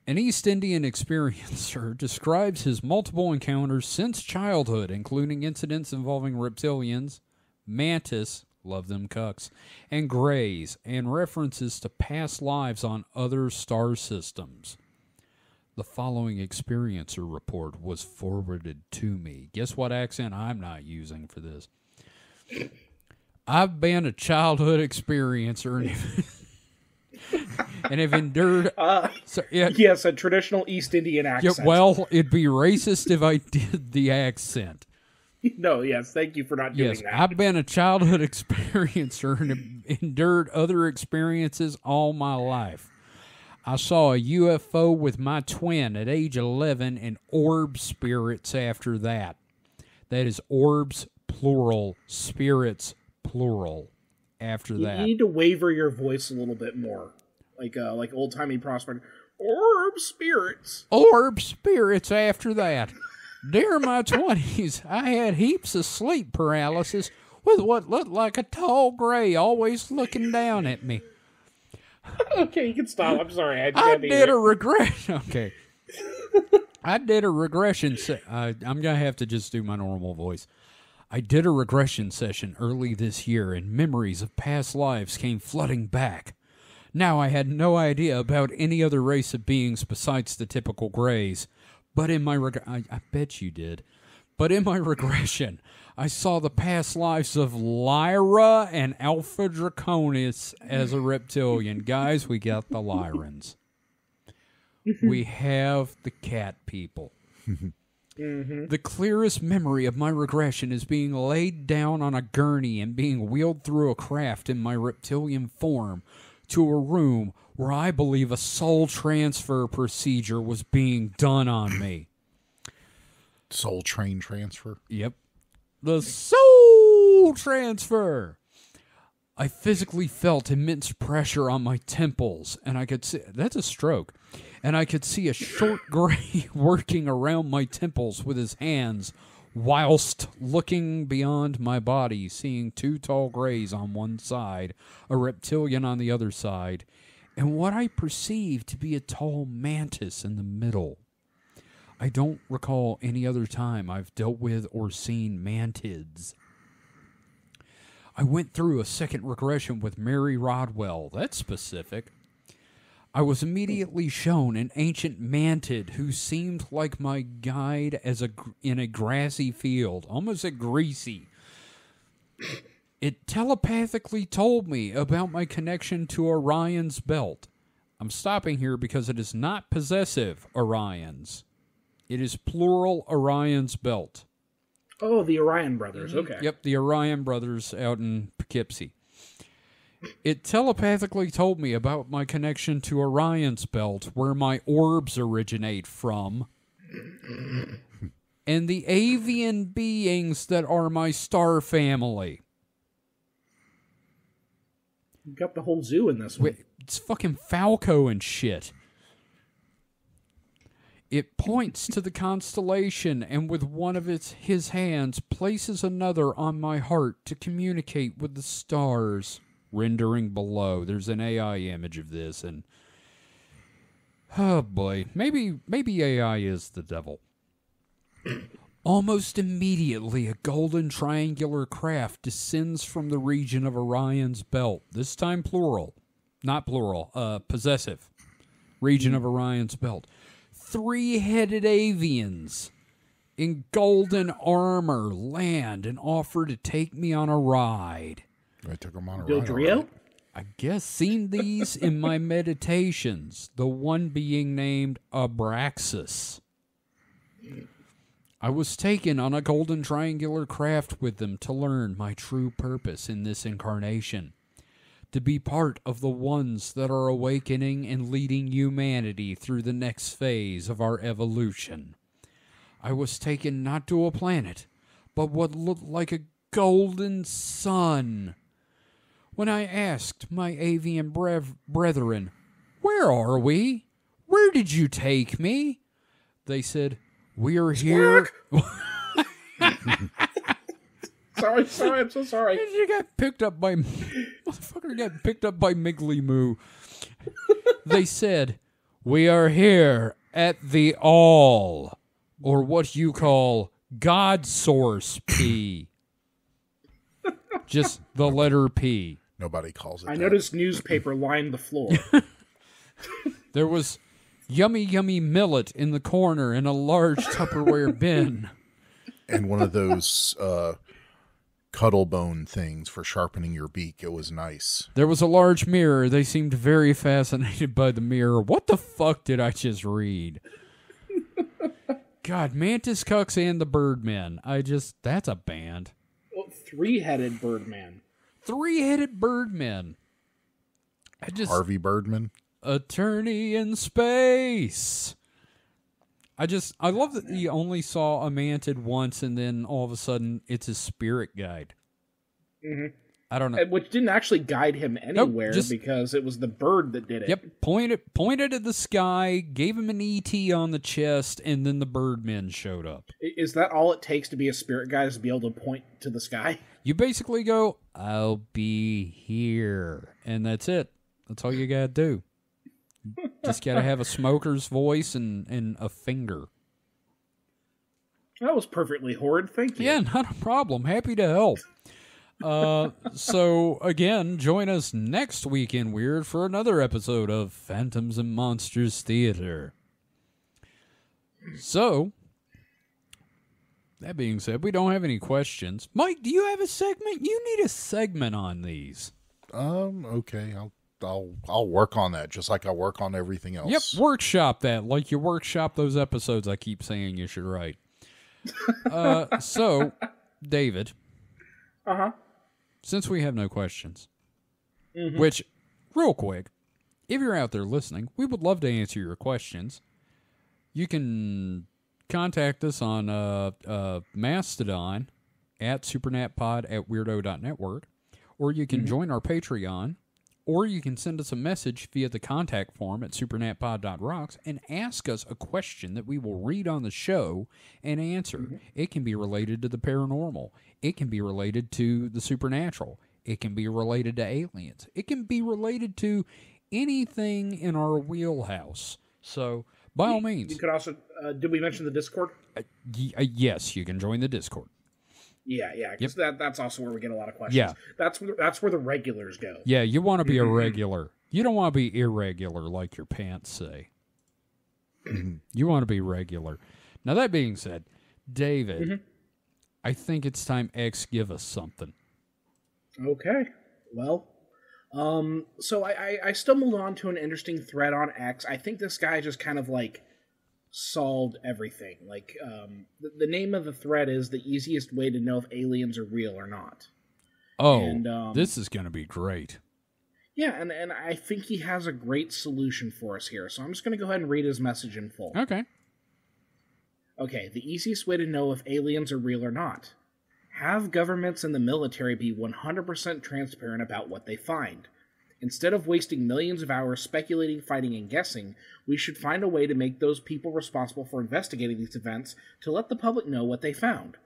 An East Indian experiencer describes his multiple encounters since childhood, including incidents involving reptilians, mantis, love them cucks, and greys, and references to past lives on other star systems. The following experiencer report was forwarded to me. Guess what accent I'm not using for this? I've been a childhood experiencer and have endured... yes, a traditional East Indian accent. Yeah, well, it'd be racist if I did the accent. No, yes, thank you for not doing that. I've been a childhood experiencer and have endured other experiences all my life. I saw a UFO with my twin at age 11 and orb spirits after that. That is orbs, plural, spirits, plural, after that. You need to waver your voice a little bit more. Like old-timey prospect. Orb spirits. Orb spirits after that. During my 20s, I had heaps of sleep paralysis with what looked like a tall gray always looking down at me. Okay, you can stop. I'm sorry. I did a regression. Okay. I did a regression. I'm going to have to just do my normal voice. I did a regression session early this year, and memories of past lives came flooding back. Now, I had no idea about any other race of beings besides the typical Greys. But in my I bet you did. But in my regression, I saw the past lives of Lyra and Alpha Draconis as a reptilian. Guys, we got the Lyrans. We have the cat people. The clearest memory of my regression is being laid down on a gurney and being wheeled through a craft in my reptilian form to a room where I believe a soul transfer procedure was being done on me. Soul train transfer? Yep. The soul transfer. I physically felt immense pressure on my temples, and I could see... That's a stroke. And I could see a short gray working around my temples with his hands, whilst looking beyond my body, seeing two tall grays on one side, a reptilian on the other side, and what I perceived to be a tall mantis in the middle. I don't recall any other time I've dealt with or seen mantids. I went through a second regression with Mary Rodwell. That's specific. I was immediately shown an ancient mantid who seemed like my guide in a grassy field, almost a greasy. It telepathically told me about my connection to Orion's belt. I'm stopping here because it is not possessive Orion's. It is plural Orion's belt. Oh, the Orion brothers, okay. Yep, the Orion brothers out in Poughkeepsie. It telepathically told me about my connection to Orion's belt, where my orbs originate from, and the avian beings that are my star family. You got the whole zoo in this one. It's fucking Falco and shit. It points to the constellation and with one of his hands places another on my heart to communicate with the stars. Rendering below. There's an AI image of this, and oh boy, maybe AI is the devil. Almost immediately, a golden triangular craft descends from the region of Orion's belt. This time plural, not plural, possessive. Region of Orion's belt. 3-headed avians in golden armor land and offer to take me on a ride. I took them on a Bill ride. Doleo? I guess seen these in my meditations, the one being named Abraxas. I was taken on a golden triangular craft with them to learn my true purpose in this incarnation. To be part of the ones that are awakening and leading humanity through the next phase of our evolution. I was taken not to a planet, but what looked like a golden sun. When I asked my avian brethren, "Where are we? Where did you take me?" They said, "We are here." Sorry, I'm so sorry. You got picked up by motherfucker. Got picked up by Miggly Moo. They said, "We are here at the all, or what you call God Source P." Just the letter P. Nobody calls it I that. noticed newspaper lined the floor. There was yummy millet in the corner in a large Tupperware bin. And one of those cuddle bone things for sharpening your beak. It was nice. There was a large mirror. They seemed very fascinated by the mirror. What the fuck did I just read? God, Mantis Cucks and the Birdmen. That's a band. Oh, three-headed Birdman. Three-headed Birdmen. Harvey Birdman. Attorney in space. I love that he only saw a mantid once and then all of a sudden it's his spirit guide. Mm-hmm. I don't know. Which didn't actually guide him anywhere because it was the bird that did it. Yep, pointed at the sky, gave him an ET on the chest, and then the Birdmen showed up. Is that all it takes to be a spirit guide, is to be able to point to the sky? You basically go, "I'll be here," and that's it. That's all you gotta do. Just gotta have a smoker's voice and a finger. That was perfectly horrid. Thank you. Yeah, not a problem. Happy to help. So, again, join us next week in Weird for another episode of Phantoms and Monsters Theater. So, that being said, we don't have any questions. Mike, do you have a segment? You need a segment on these. Okay. I'll work on that, just like I work on everything else. Yep, workshop that, like you workshop those episodes I keep saying you should write. So, David. Uh-huh. Since we have no questions, which, real quick, if you're out there listening, we would love to answer your questions. You can contact us on Mastodon at supernatpod@weirdo.network, or you can join our Patreon, or you can send us a message via the contact form at supernatpod.rocks and ask us a question that we will read on the show and answer. It can be related to the paranormal. It can be related to the supernatural. It can be related to aliens. It can be related to anything in our wheelhouse. So, by all means. You could also, did we mention the Discord? Yes, you can join the Discord. Yeah, because that's also where we get a lot of questions. Yeah. That's where the regulars go. Yeah, you want to be a regular. You don't want to be irregular like your pants say. You want to be regular. Now, that being said, David, I think it's time X give us something. Okay. Well, so I stumbled onto an interesting thread on X. I think this guy just kind of like solved everything. Like, the name of the thread is "The Easiest Way to Know If Aliens Are Real or Not." Oh, and, this is going to be great. Yeah, and I think he has a great solution for us here. So I'm just going to go ahead and read his message in full. Okay. Okay, the easiest way to know if aliens are real or not. Have governments and the military be 100% transparent about what they find. Instead of wasting millions of hours speculating, fighting, and guessing, we should find a way to make those people responsible for investigating these events to let the public know what they found.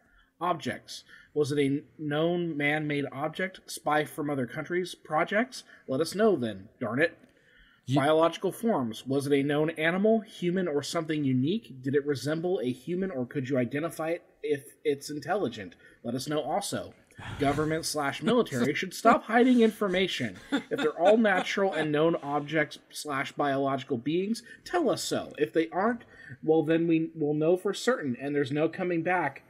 Objects. Was it a known man-made object? Spy from other countries? Projects? Let us know then, darn it. Biological forms. Was it a known animal, human, or something unique? Did it resemble a human, or could you identify it if it's intelligent? Let us know also. Government/military should stop hiding information. If they're all natural and known objects/biological beings, tell us so. If they aren't, well, then we will know for certain, and there's no coming back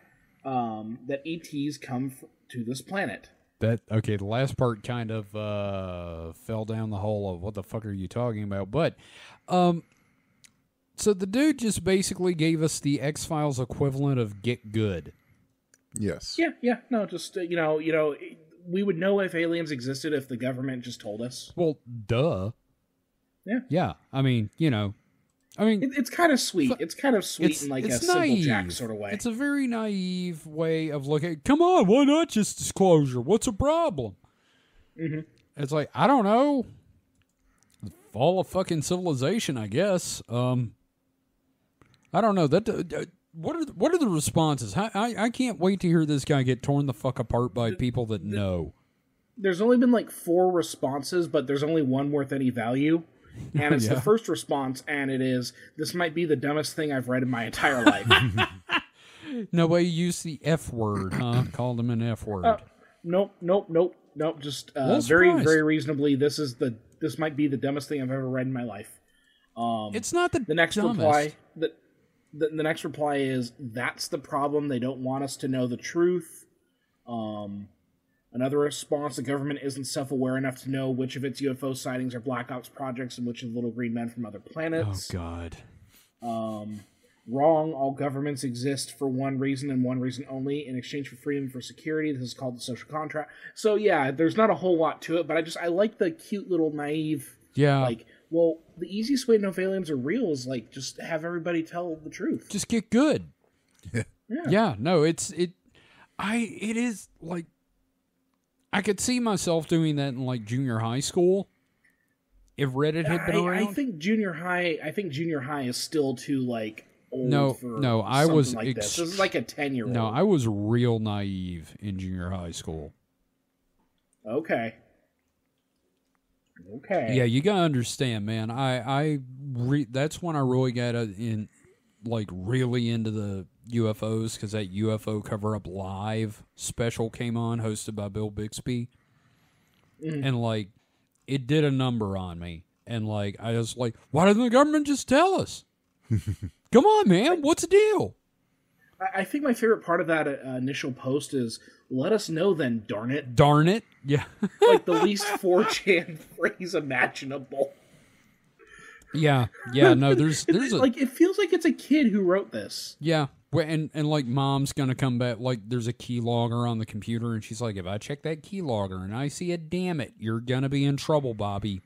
that ETs come to this planet. The last part kind of fell down the hole of what the fuck are you talking about? But, so the dude just basically gave us the X-Files equivalent of Get Good. Yes. Yeah. No, just, we would know if aliens existed if the government just told us. Well, duh. Yeah. Yeah. I mean, I mean, It's kind of sweet. It's kind of sweet in like a simple Jack sort of way. It's a very naive way of looking. Come on, why not just disclosure? What's a problem? Mm-hmm. It's like, I don't know. Fall of fucking civilization, I guess. I don't know. What are the responses? I can't wait to hear this guy get torn the fuck apart by people that know. There's only been like 4 responses, but there's only one worth any value. And it's the first response, and it is, this might be the dumbest thing I've read in my entire life. No way you used the F word, huh? Called him an F word. Nope. Just very, surprised. very reasonably, this might be the dumbest thing I've ever read in my life. It's not The next dumbest. reply... The next reply is, that's the problem. They don't want us to know the truth. Another response, the government isn't self-aware enough to know which of its UFO sightings are Black Ops projects and which are little green men from other planets. Oh, God. Wrong. All governments exist for one reason and one reason only, in exchange for freedom for security. This is called the social contract. So, yeah, there's not a whole lot to it, but I like the cute little naive, Yeah. Well, the easiest way to know if aliens are real is, just have everybody tell the truth. Just get good. Yeah. Yeah, no, it is, I could see myself doing that in, junior high school, if Reddit had been around. I think junior high is still too, old No, I something was... like this. This is like a 10-year-old. No, I was real naive in junior high school. Okay. Yeah, you gotta understand, man. That's when I really got really into the UFOs, because that UFO Cover Up Live special came on, hosted by Bill Bixby, and it did a number on me, and I was like, why doesn't the government just tell us? Come on, man, what's the deal? I think my favorite part of that initial post is, let us know then, darn it. Darn it, yeah. The least 4chan phrase imaginable. Yeah, no, there's it feels like it's a kid who wrote this. Yeah, and mom's gonna come back, there's a keylogger on the computer, and she's like, if I check that keylogger and I see a damn it, you're gonna be in trouble, Bobby.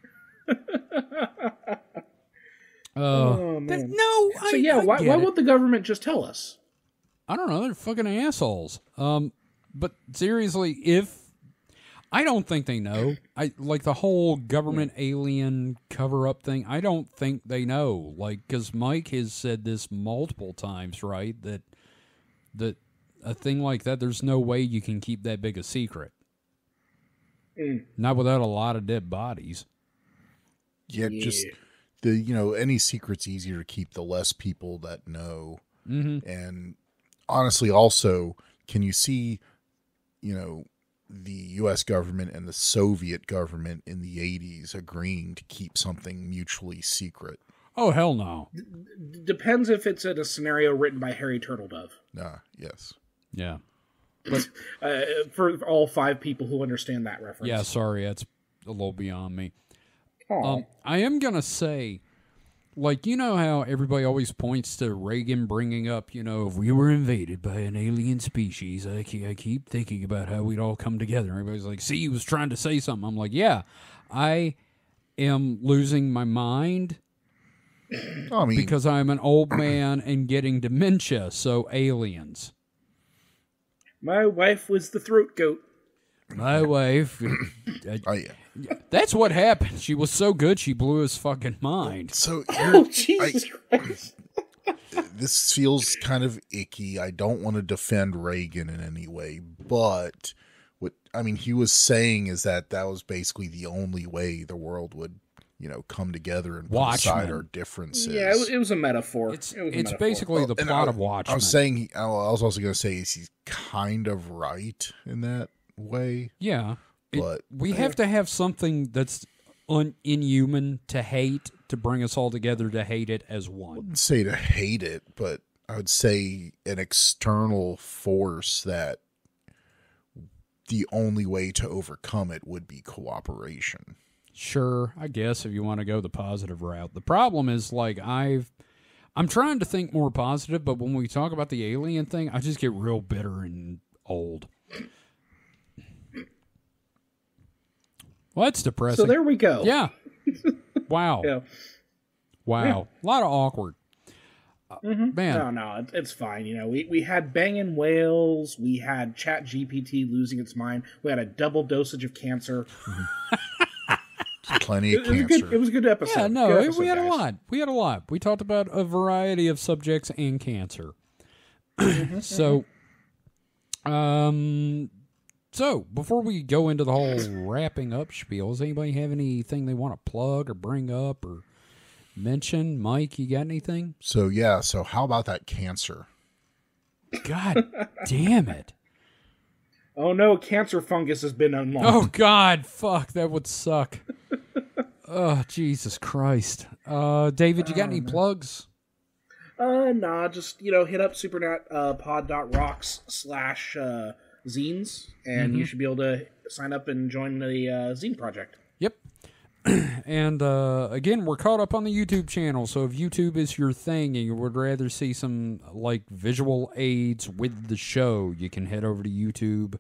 Oh, man. Why why won't the government just tell us? I don't know, they're fucking assholes. But seriously, I don't think they know. The whole government alien cover-up thing, I don't think they know. Because Mike has said this multiple times, right? That a thing like that, there's no way you can keep that big a secret. Not without a lot of dead bodies. Yeah, just any secret's easier to keep the less people that know. Mm-hmm. And honestly, also, can you see, the U.S. government and the Soviet government in the 80s agreeing to keep something mutually secret? Oh, hell no. Depends if it's in a scenario written by Harry Turtledove. Yes. Yeah. But for all 5 people who understand that reference. Yeah, sorry, that's a little beyond me. Aw. I am going to say, how everybody always points to Reagan bringing up, if we were invaded by an alien species, I keep thinking about how we'd all come together. Everybody's like, see, he was trying to say something. I'm like, yeah, I am losing my mind because I'm an old man and getting dementia, so aliens. My wife was the throat goat. My wife... Oh, yeah. That's what happened. She was so good, she blew his fucking mind. So Jesus Christ. This feels kind of icky. I don't want to defend Reagan in any way, but he was saying is that was basically the only way the world would, come together and put aside our differences. Yeah, it was a metaphor. It's basically the plot of Watchmen. I was saying, I was also going to say he's kind of right in that way. Yeah. But we have to have something that's inhuman to hate to bring us all together to hate it as one. I wouldn't say to hate it, but I would say an external force that the only way to overcome it would be cooperation. Sure, I guess if you want to go the positive route. The problem is, I'm trying to think more positive, but when we talk about the alien thing, I just get real bitter and old. Well, that's depressing. So there we go. Yeah. Wow. Yeah. Wow. A lot of awkward. Man. No, it's fine. You know, we had banging whales. We had Chat GPT losing its mind. We had a double dosage of cancer. Plenty of cancer. It was a good episode. Yeah, no, Good episode, we had guys. a lot. We had a lot. We talked about a variety of subjects and cancer. So before we go into the whole wrapping up spiel, does anybody have anything they want to plug or bring up or mention? Mike, you got anything? So how about that cancer? God damn it. Oh no, cancer fungus has been unlocked. Oh God, fuck, that would suck. Oh, Jesus Christ. David, you got any plugs? Nah, just, hit up supernat.rocks/zines, and you should be able to sign up and join the zine project. Yep. And again, we're caught up on the YouTube channel, so if YouTube is your thing and you would rather see some visual aids with the show, you can head over to YouTube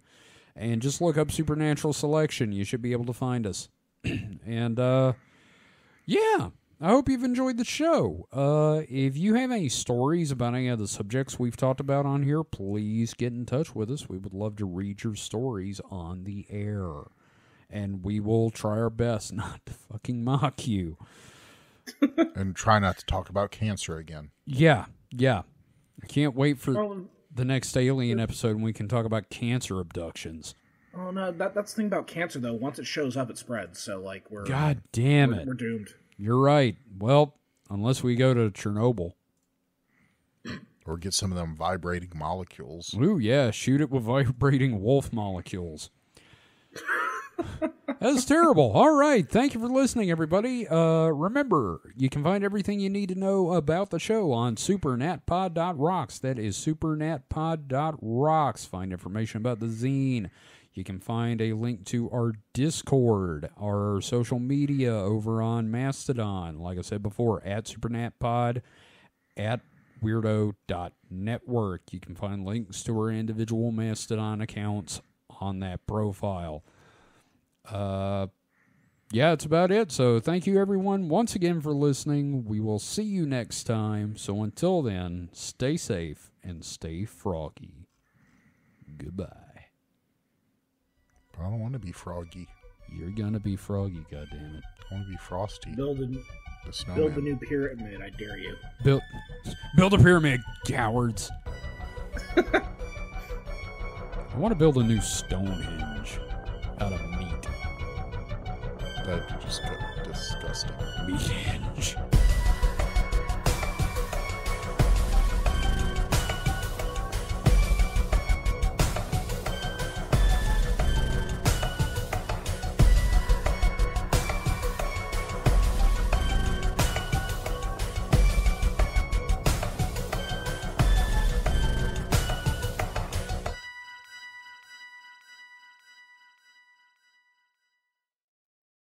and just look up Supernatural Selection. You should be able to find us. And yeah, I hope you've enjoyed the show. If you have any stories about any of the subjects we've talked about on here, please get in touch with us. We would love to read your stories on the air. And we will try our best not to fucking mock you. And try not to talk about cancer again. Yeah. I can't wait for the next Alien episode when we can talk about cancer abductions. Oh no, that's the thing about cancer though. Once it shows up, it spreads. So we're God damn it, we're doomed. You're right. Well, unless we go to Chernobyl. Or get some of them vibrating molecules. Ooh, yeah, shoot it with vibrating wolf molecules. That's terrible. All right. Thank you for listening, everybody. Remember, you can find everything you need to know about the show on supernatpod.rocks. That is supernatpod.rocks. Find information about the zine. You can find a link to our Discord, our social media over on Mastodon. Like I said before, at supernatpod, at weirdo.network. You can find links to our individual Mastodon accounts on that profile. Yeah, that's about it. So thank you, everyone, once again for listening. We will see you next time. So until then, stay safe and stay froggy. Goodbye. But I don't want to be froggy. You're gonna be froggy, goddammit. I want to be frosty. Build the the new pyramid, I dare you. Build a pyramid, cowards. I want to build a new Stonehenge out of meat. That just got disgusting. Meathenge.